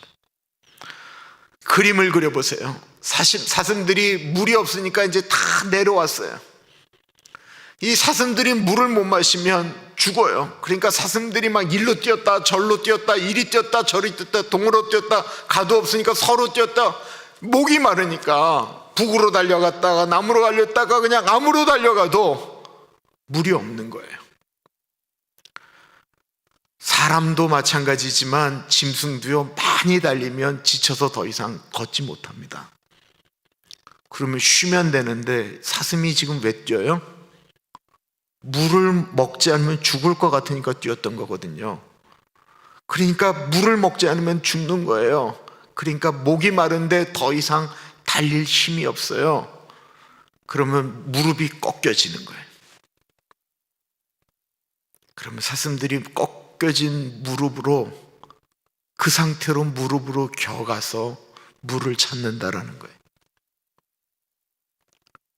그림을 그려보세요. 사슴들이 물이 없으니까 이제 다 내려왔어요. 이 사슴들이 물을 못 마시면 죽어요. 그러니까 사슴들이 막 일로 뛰었다 절로 뛰었다 이리 뛰었다 저리 뛰었다 동으로 뛰었다 가도 없으니까 서로 뛰었다 목이 마르니까 북으로 달려갔다가 남으로 달렸다가 그냥 암으로 달려가도 물이 없는 거예요. 사람도 마찬가지지만 짐승도요 많이 달리면 지쳐서 더 이상 걷지 못합니다. 그러면 쉬면 되는데 사슴이 지금 왜 뛰어요? 물을 먹지 않으면 죽을 것 같으니까 뛰었던 거거든요. 그러니까 물을 먹지 않으면 죽는 거예요. 그러니까 목이 마른데 더 이상 달릴 힘이 없어요. 그러면 무릎이 꺾여지는 거예요. 그러면 사슴들이 꺾여진 무릎으로 그 상태로 무릎으로 겨가서 물을 찾는다라는 거예요.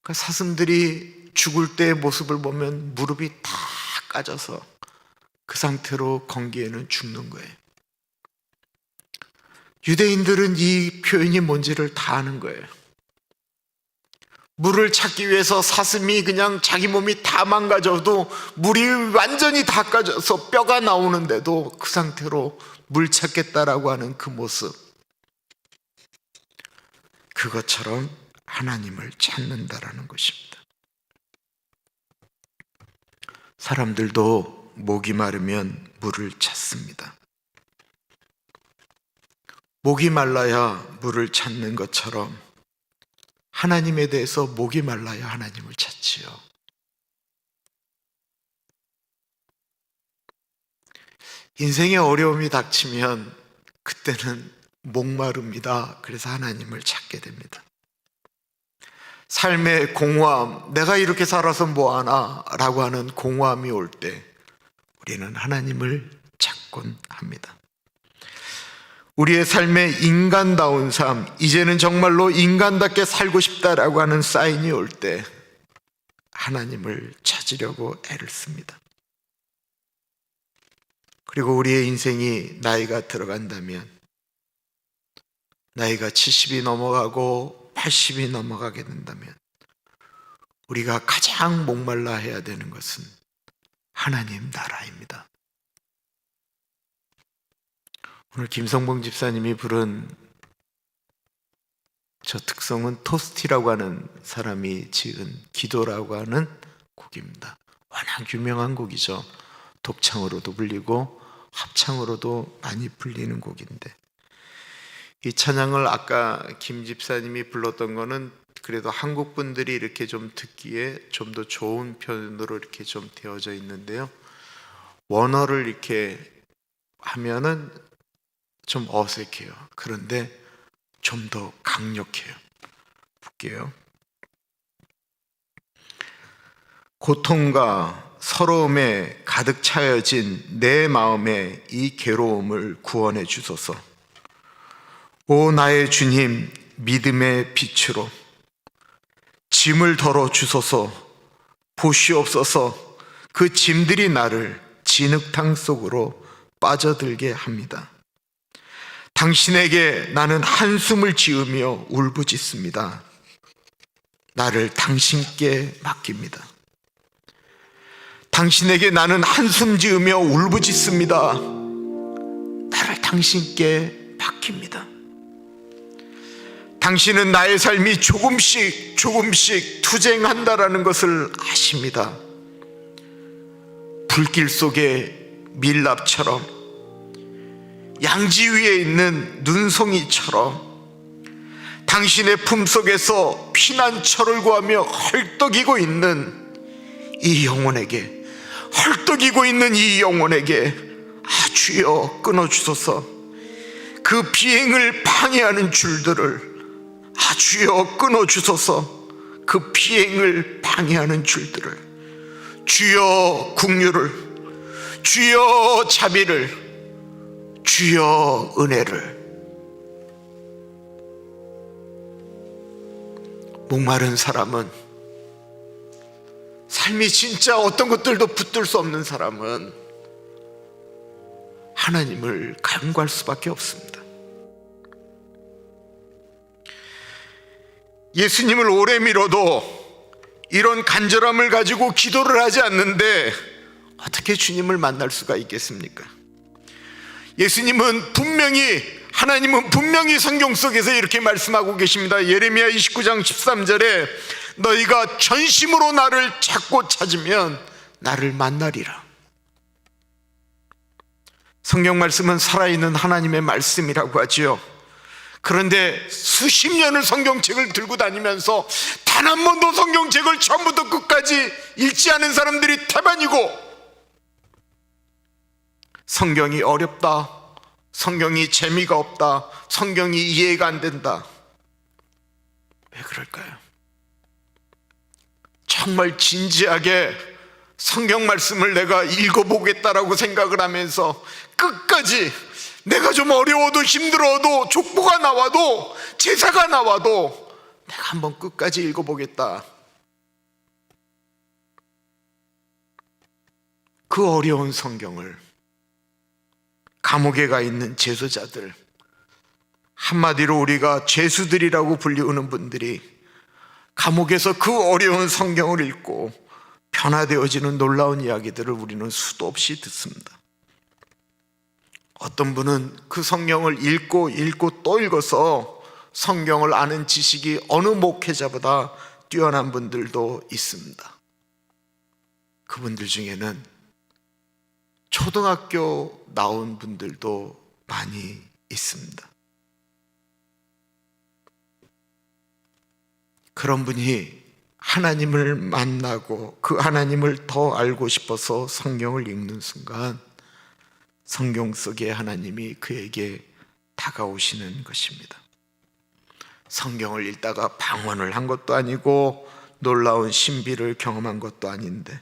그러니까 사슴들이 죽을 때의 모습을 보면 무릎이 다 까져서 그 상태로 건기에는 죽는 거예요. 유대인들은 이 표현이 뭔지를 다 아는 거예요. 물을 찾기 위해서 사슴이 그냥 자기 몸이 다 망가져도 물이 완전히 다 까져서 뼈가 나오는데도 그 상태로 물 찾겠다라고 하는 그 모습, 그것처럼 하나님을 찾는다라는 것입니다. 사람들도 목이 마르면 물을 찾습니다. 목이 말라야 물을 찾는 것처럼 하나님에 대해서 목이 말라야 하나님을 찾지요. 인생에 어려움이 닥치면 그때는 목마릅니다. 그래서 하나님을 찾게 됩니다. 삶의 공허함, 내가 이렇게 살아서 뭐하나 라고 하는 공허함이 올 때 우리는 하나님을 찾곤 합니다. 우리의 삶의 인간다운 삶, 이제는 정말로 인간답게 살고 싶다라고 하는 사인이 올 때 하나님을 찾으려고 애를 씁니다. 그리고 우리의 인생이 나이가 들어간다면 나이가 70이 넘어가고 80이 넘어가게 된다면 우리가 가장 목말라 해야 되는 것은 하나님 나라입니다. 오늘 김성봉 집사님이 부른 저 특성은 토스티라고 하는 사람이 지은 기도라고 하는 곡입니다. 워낙 유명한 곡이죠. 독창으로도 불리고 합창으로도 많이 불리는 곡인데, 이 찬양을 아까 김 집사님이 불렀던 거는 그래도 한국 분들이 이렇게 좀 듣기에 좀 더 좋은 편으로 이렇게 좀 되어져 있는데요, 원어를 이렇게 하면은 좀 어색해요. 그런데 좀 더 강력해요. 볼게요. 고통과 서러움에 가득 차여진 내 마음의 이 괴로움을 구원해 주소서. 오 나의 주님, 믿음의 빛으로 짐을 덜어 주소서. 보시옵소서. 그 짐들이 나를 진흙탕 속으로 빠져들게 합니다. 당신에게 나는 한숨을 지으며 울부짖습니다. 나를 당신께 맡깁니다. 당신에게 나는 한숨 지으며 울부짖습니다. 나를 당신께 맡깁니다. 당신은 나의 삶이 조금씩 투쟁한다라는 것을 아십니다. 불길 속에 밀랍처럼, 양지 위에 있는 눈송이처럼 당신의 품속에서 피난처를 구하며 헐떡이고 있는 이 영혼에게, 주여 끊어주소서. 그 비행을 방해하는 줄들을 주여 끊어주소서. 그 비행을 방해하는 줄들을, 주여 긍휼을, 주여 자비를, 주여 은혜를. 목마른 사람은, 삶이 진짜 어떤 것들도 붙들 수 없는 사람은 하나님을 간구할 수밖에 없습니다. 예수님을 오래 밀어도 이런 간절함을 가지고 기도를 하지 않는데 어떻게 주님을 만날 수가 있겠습니까? 하나님은 분명히 성경 속에서 이렇게 말씀하고 계십니다. 예레미야 29장 13절에 너희가 전심으로 나를 찾고 찾으면 나를 만나리라. 성경 말씀은 살아있는 하나님의 말씀이라고 하지요. 그런데 수십 년을 성경책을 들고 다니면서 단 한 번도 성경책을 처음부터 끝까지 읽지 않은 사람들이 태반이고, 성경이 어렵다, 성경이 재미가 없다, 성경이 이해가 안 된다. 왜 그럴까요? 정말 진지하게 성경 말씀을 내가 읽어보겠다라고 생각을 하면서 끝까지 내가 좀 어려워도 힘들어도 족보가 나와도 제사가 나와도 내가 한번 끝까지 읽어보겠다. 그 어려운 성경을 감옥에 가 있는 제소자들, 한마디로 우리가 죄수들이라고 불리우는 분들이 감옥에서 그 어려운 성경을 읽고 변화되어지는 놀라운 이야기들을 우리는 수도 없이 듣습니다. 어떤 분은 그 성경을 읽고 또 읽어서 성경을 아는 지식이 어느 목회자보다 뛰어난 분들도 있습니다. 그분들 중에는 초등학교 나온 분들도 많이 있습니다. 그런 분이 하나님을 만나고 그 하나님을 더 알고 싶어서 성경을 읽는 순간 성경 속의 하나님이 그에게 다가오시는 것입니다. 성경을 읽다가 방언을 한 것도 아니고 놀라운 신비를 경험한 것도 아닌데,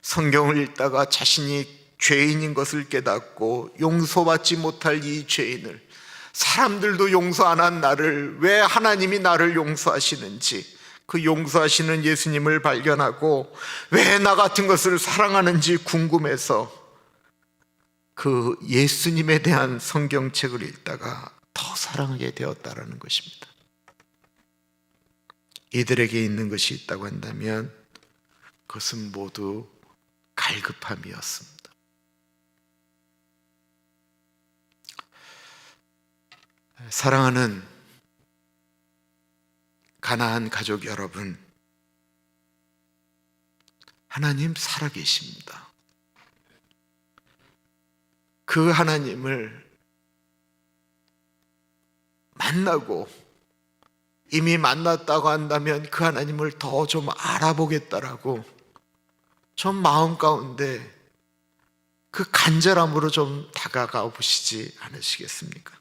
성경을 읽다가 자신이 죄인인 것을 깨닫고 용서받지 못할 이 죄인을, 사람들도 용서 안 한 나를 왜 하나님이 나를 용서하시는지, 그 용서하시는 예수님을 발견하고 왜 나 같은 것을 사랑하는지 궁금해서 그 예수님에 대한 성경책을 읽다가 더 사랑하게 되었다라는 것입니다. 이들에게 있는 것이 있다고 한다면 그것은 모두 갈급함이었습니다. 사랑하는 가나안 가족 여러분, 하나님 살아계십니다. 그 하나님을 만나고 이미 만났다고 한다면 그 하나님을 더 좀 알아보겠다라고 좀 마음 가운데 그 간절함으로 좀 다가가 보시지 않으시겠습니까?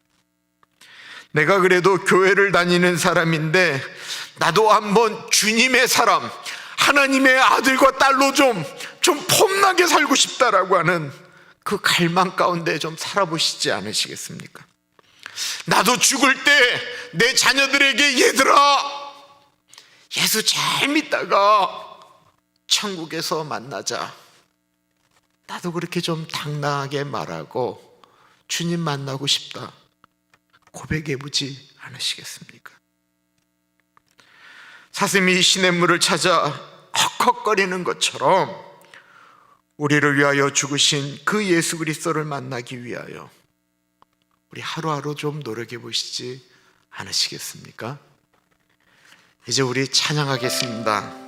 내가 그래도 교회를 다니는 사람인데 나도 한번 주님의 사람, 하나님의 아들과 딸로 좀 폼나게 살고 싶다라고 하는 그 갈망 가운데 좀 살아보시지 않으시겠습니까? 나도 죽을 때 내 자녀들에게 얘들아, 예수 잘 믿다가 천국에서 만나자, 나도 그렇게 좀 당당하게 말하고 주님 만나고 싶다 고백해보지 않으시겠습니까? 사슴이 시냇물을 찾아 헉헉거리는 것처럼 우리를 위하여 죽으신 그 예수 그리스도를 만나기 위하여 우리 하루하루 좀 노력해 보시지 않으시겠습니까? 이제 우리 찬양하겠습니다.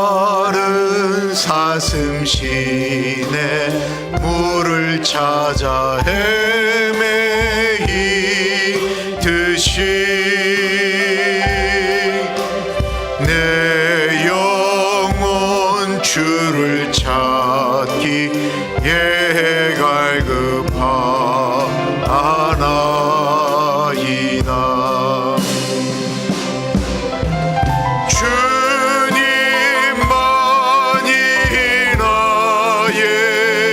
목마른 사슴 시내 물을 찾아 헤매이듯이 내 영혼 주를 찾기에 갈급하나이다. 주님만이 나의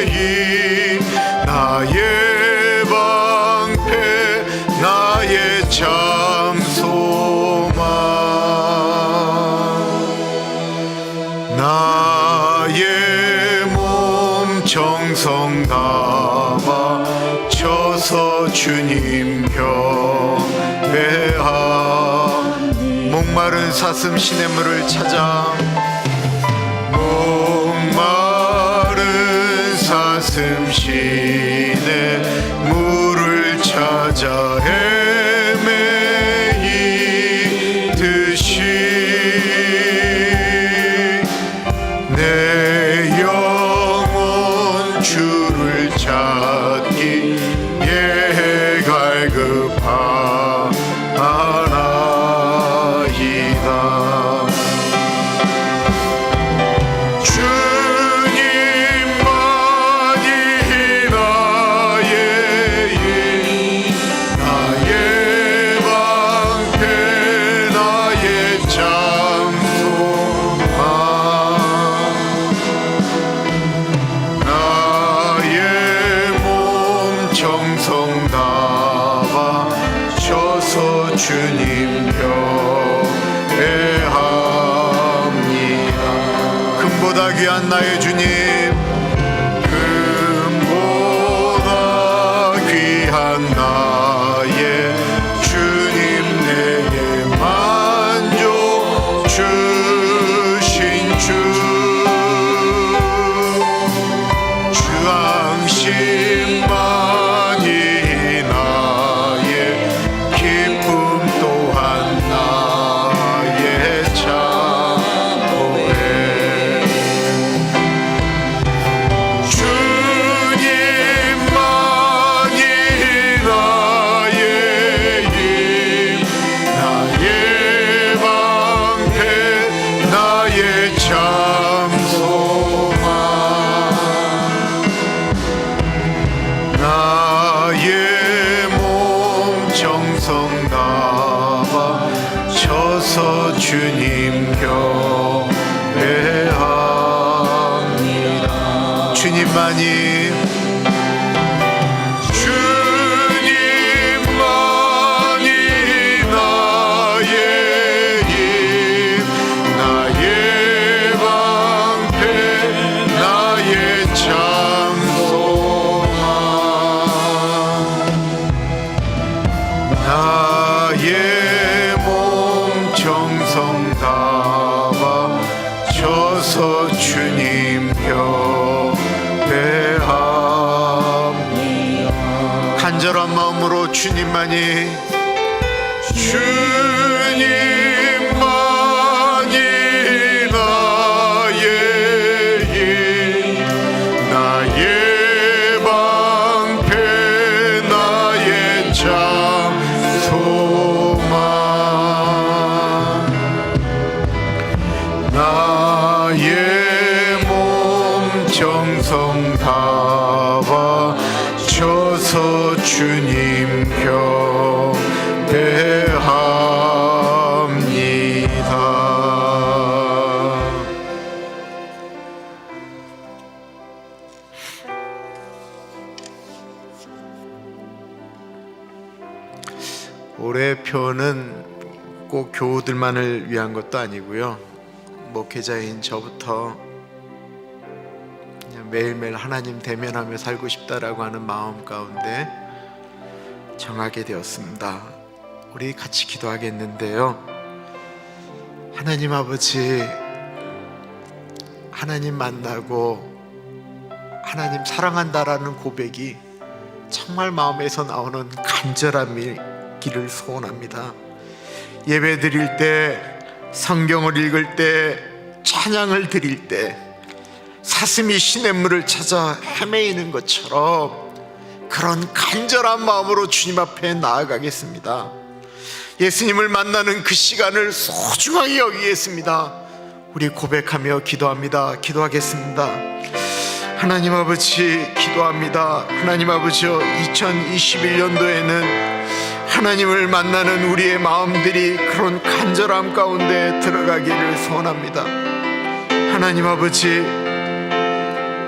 힘, 나의 방패, 나의 참 소망, 나의 몸 정성 담아 쳐서 주님 경배하. 목마른 사슴 시냇물을 찾아, 목마른 사슴 시내 물을 찾아 헤매이듯이 내 영혼 주를 찾기에 갈급하나이다. 주님만이 나의 힘, 나의 방패, 나의 참 소망, 나의 몸 정성 담아 쳐서 주님 경배합니다. 금보다 귀한 나의 주님, 금보다 귀한 나의 주님, 내게 만족 주신 주 항심만이 나의 기쁨 또한 나의 참 고백. 주님만이 나의 힘, 나의 방패, 나의 참 소망, 나의 몸 정성 담아 쳐서 주님 경배합니다. 주님만이, 주님만이 나의 힘, 마음으로 주님만이 나의 힘, 나의 방패, 나의 참 소망, 나의 몸 정성 다 바쳐서 주님 경배합니다. 올해 표는 꼭 교우들만을 위한 것도 아니고요, 목회자인 저부터 그냥 매일매일 하나님 대면하며 살고 싶다라고 하는 마음 가운데 정하게 되었습니다. 우리 같이 기도하겠는데요, 하나님 아버지, 하나님 만나고 하나님 사랑한다라는 고백이 정말 마음에서 나오는 간절함이기를 소원합니다. 예배 드릴 때, 성경을 읽을 때, 찬양을 드릴 때 사슴이 시냇물을 찾아 헤매이는 것처럼 그런 간절한 마음으로 주님 앞에 나아가겠습니다. 예수님을 만나는 그 시간을 소중하게 여기겠습니다. 우리 고백하며 기도합니다. 기도하겠습니다. 하나님 아버지, 기도합니다. 하나님 아버지여, 2021년도에는 하나님을 만나는 우리의 마음들이 그런 간절함 가운데 들어가기를 소원합니다. 하나님 아버지,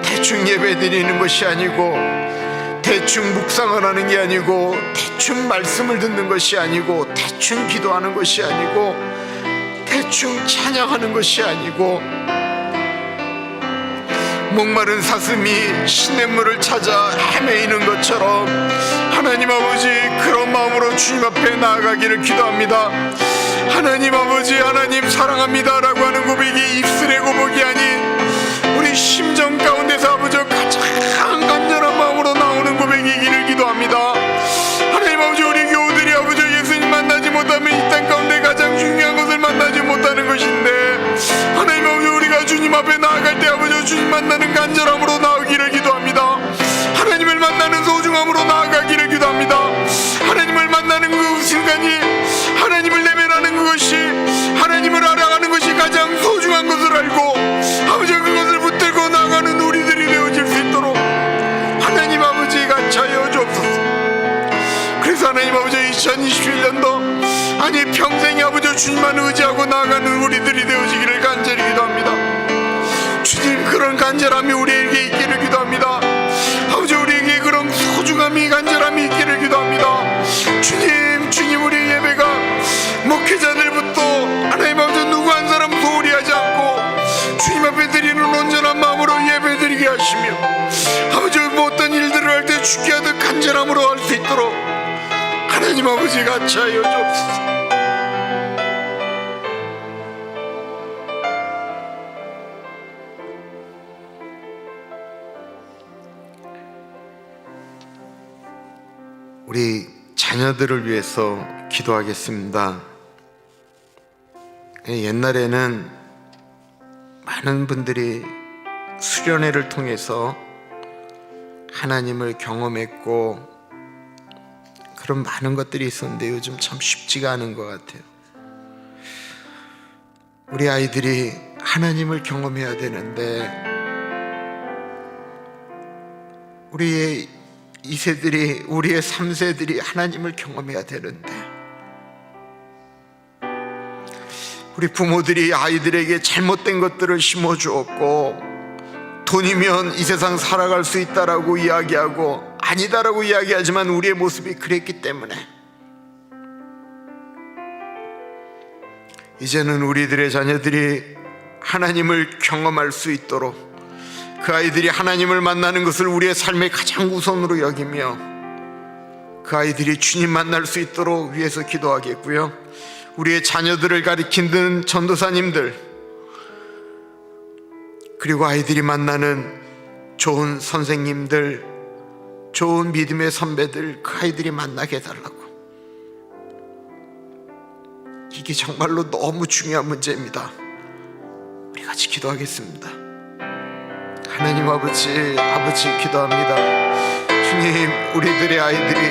대충 예배 드리는 것이 아니고, 대충 묵상을 하는 게 아니고, 대충 말씀을 듣는 것이 아니고, 대충 기도하는 것이 아니고, 대충 찬양하는 것이 아니고, 목마른 사슴이 시냇물을 찾아 헤매이는 것처럼 하나님 아버지, 그런 마음으로 주님 앞에 나아가기를 기도합니다. 하나님 아버지, 하나님 사랑합니다 라고 하는 고백이 입술의 고백이 아닌 우리 심정 가운데서 아버지 가장 간절한 마음으로 나오는 고백이기를 기도합니다. 하나님 아버지, 우리 교우들이 아버지 예수님 만나지 못하면 이 땅 가운데 가장 중요한 것을 만나지 못하는 것인데, 하나님 아버지, 우리가 주님 앞에 나아갈 때 아버지 주님 만나는 간절함으로 나아가기를 기도합니다. 하나님을 만나는 소중함으로 나아가기를 기도합니다. 하나님을 만나는 그 순간이, 하나님을 내면하는 그것이, 하나님을 알아가는 것이 가장 소중한 것을 알고 아버지 그것을 붙들고 나가는 우리들이 되어질 수 있도록 하나님 아버지 같이 하여 주옵소서. 그래서 하나님 아버지 2021년도 아니 평생이 아버지 주님만 의지하고 나아가는 우리들이 되어지기를 간절히 기도합니다. 주님, 그런 간절함이 우리에게 있기를 기도합니다. 아버지, 우리에게 그런 소중함이, 간절함이 있기를 기도합니다. 주님, 우리 예배가 목회자들부터 하나님 아버지 누구 한 사람 소홀히 하지 않고 주님 앞에 드리는 온전한 마음으로 예배 드리게 하시며, 아버지 어떤 일들을 할 때 죽게 하듯 간절함으로 할 수 있도록 하나님 아버지 같이 하여 주옵소서. 우리 자녀들을 위해서 기도하겠습니다. 옛날에는 많은 분들이 수련회를 통해서 하나님을 경험했고 그런 많은 것들이 있었는데 요즘 참 쉽지가 않은 것 같아요. 우리 아이들이 하나님을 경험해야 되는데, 우리의 2세들이, 우리의 3세들이 하나님을 경험해야 되는데, 우리 부모들이 아이들에게 잘못된 것들을 심어주었고, 돈이면 이 세상 살아갈 수 있다라고 이야기하고 아니다라고 이야기하지만 우리의 모습이 그랬기 때문에 이제는 우리들의 자녀들이 하나님을 경험할 수 있도록, 그 아이들이 하나님을 만나는 것을 우리의 삶의 가장 우선으로 여기며 그 아이들이 주님 만날 수 있도록 위해서 기도하겠고요. 우리의 자녀들을 가리키는 전도사님들, 그리고 아이들이 만나는 좋은 선생님들, 좋은 믿음의 선배들, 그 아이들이 만나게 해달라고. 이게 정말로 너무 중요한 문제입니다. 우리 같이 기도하겠습니다. 하나님 아버지 기도합니다. 주님, 우리들의 아이들이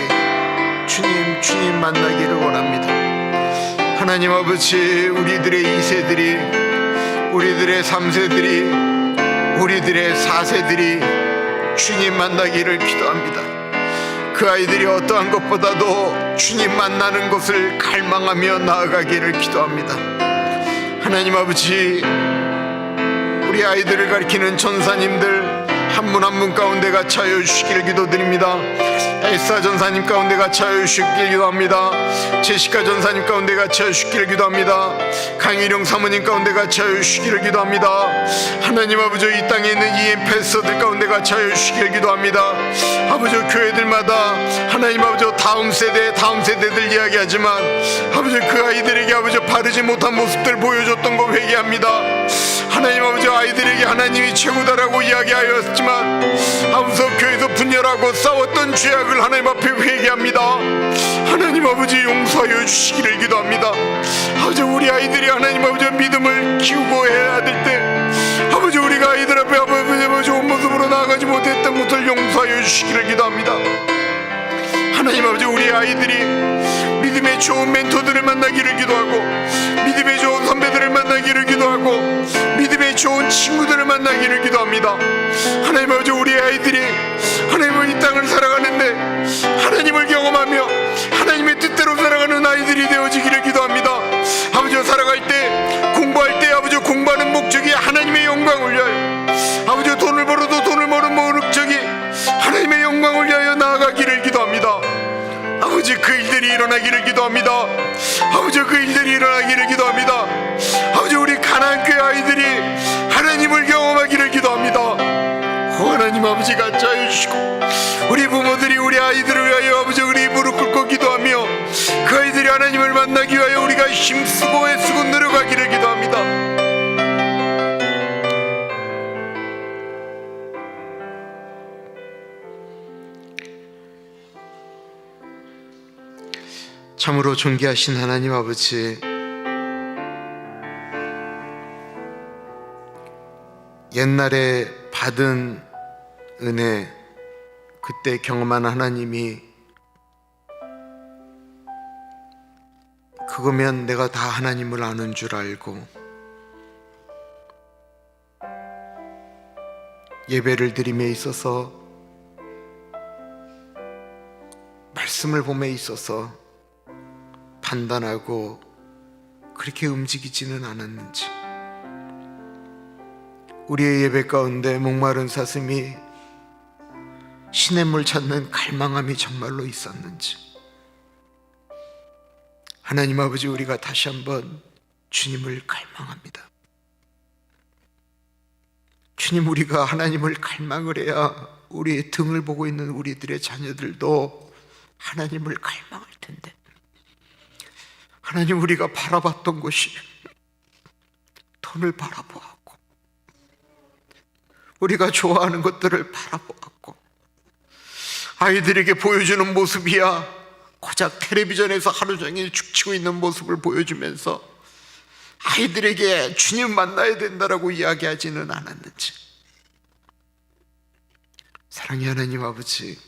주님 만나기를 원합니다. 하나님 아버지, 우리들의 2세들이, 우리들의 3세들이, 우리들의 4세들이 주님 만나기를 기도합니다. 그 아이들이 어떠한 것보다도 주님 만나는 것을 갈망하며 나아가기를 기도합니다. 하나님 아버지, 우리 아이들을 가리키는 전사님들 한 분 한 분 가운데가 차여 주시기를 기도드립니다. 에스사 전사님 가운데가 차여 주시기를 기도합니다. 제시카 전사님 가운데가 차여 주시기를 기도합니다. 강일용 사모님 가운데가 차여 주시기를 기도합니다. 하나님 아버지, 이 땅에 있는 EM 패스터들 가운데가 차여 주시기를 기도합니다. 아버지, 교회들마다 하나님 아버지 다음 세대들 이야기하지만 아버지, 그 아이들에게 아버지 바르지 못한 모습들 보여줬던 거 회개합니다. 하나님 아버지, 아이들에게 하나님이 최고다라고 이야기하였지만 아버지, 교회에서 분열하고 싸웠던 죄악을 하나님 앞에 회개합니다. 하나님 아버지, 용서하여 주시기를 기도합니다. 아버지, 우리 아이들이 하나님 아버지 믿음을 키우고 해야 될 때 아버지, 우리가 아이들 앞에 아버지 좋은 모습으로 나아가지 못했던 것을 용서하여 주시기를 기도합니다. 하나님 아버지, 우리 아이들이 믿음의 좋은 멘토들을 만나기를 기도하고, 믿음의 좋은 선배들을 만나기를 기도하고, 믿음의 좋은 친구들을 만나기를 기도합니다. 하나님 아버지, 우리 아이들이 하나님은 이 땅을 살아가는데 하나님을 경험하며 하나님의 뜻대로 살아가는 아이들이 되어지기를 기도합니다. 아버지, 살아갈 때, 공부할 때 아버지, 공부하는 목적이 하나님의 영광을 위하여, 아버지, 돈을 벌어도 돈을 버는 목적이 하나님의 영광을 위하여 나아가기를 기도합니다. 아버지, 그 일들이 일어나기를 기도합니다. 아버지, 그 일들이 일어나기를 기도합니다. 아버지, 우리 가나안 교회 아이들이 하나님을 경험하기를 기도합니다. 하나님 아버지가 자유 주시고, 우리 부모들이 우리 아이들을 위하여 아버지 우리 무릎 꿇고 기도하며 그 아이들이 하나님을 만나기 위하여 우리가 힘쓰고 애쓰고 노력하기를 기도합니다. 참으로 존귀하신 하나님 아버지, 옛날에 받은 은혜, 그때 경험한 하나님이 그거면 내가 다 하나님을 아는 줄 알고 예배를 드림에 있어서, 말씀을 봄에 있어서 판단하고 그렇게 움직이지는 않았는지, 우리의 예배 가운데 목마른 사슴이 시냇물 찾는 갈망함이 정말로 있었는지, 하나님 아버지, 우리가 다시 한번 주님을 갈망합니다. 주님, 우리가 하나님을 갈망을 해야 우리의 등을 보고 있는 우리들의 자녀들도 하나님을 갈망할 텐데, 하나님, 우리가 바라봤던 것이 돈을 바라보았고, 우리가 좋아하는 것들을 바라보았고, 아이들에게 보여주는 모습이야 고작 텔레비전에서 하루 종일 죽치고 있는 모습을 보여주면서 아이들에게 주님 만나야 된다라고 이야기하지는 않았는지. 사랑의 하나님 아버지,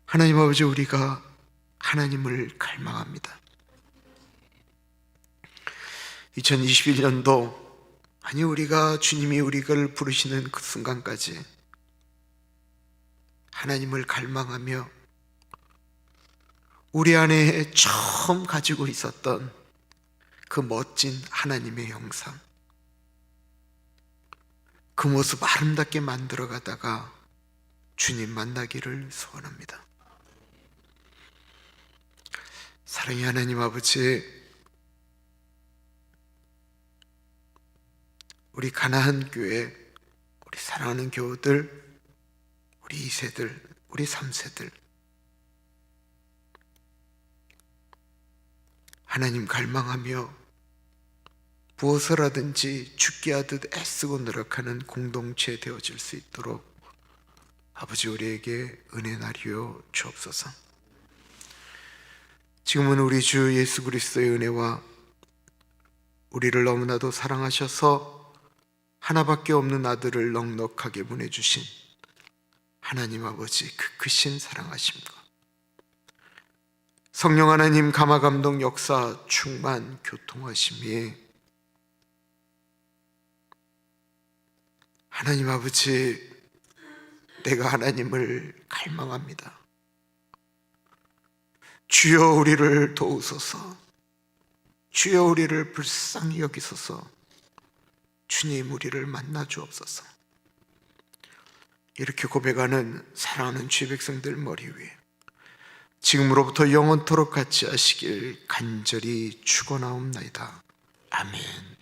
하나님 아버지, 우리가 하나님을 갈망합니다. 2021년도, 아니 우리가 주님이 우리를 부르시는 그 순간까지 하나님을 갈망하며 우리 안에 처음 가지고 있었던 그 멋진 하나님의 형상, 그 모습 아름답게 만들어가다가 주님 만나기를 소원합니다. 사랑의 하나님 아버지, 우리 가나안 교회, 우리 사랑하는 교우들, 우리 2세들, 우리 3세들, 하나님 갈망하며 무엇을 하든지 죽게 하듯 애쓰고 노력하는 공동체 되어질 수 있도록 아버지, 우리에게 은혜 나리여 주옵소서. 지금은 우리 주 예수 그리스도의 은혜와 우리를 너무나도 사랑하셔서 하나밖에 없는 아들을 넉넉하게 보내주신 하나님 아버지 그 크신 사랑하심과 성령 하나님 감화감동 역사 충만 교통하심이 하나님 아버지, 내가 하나님을 갈망합니다. 주여 우리를 도우소서. 주여 우리를 불쌍히 여기소서. 주님 우리를 만나 주옵소서. 이렇게 고백하는 사랑하는 주의 백성들 머리 위에 지금으로부터 영원토록 같이 하시길 간절히 축원하옵나이다. 아멘.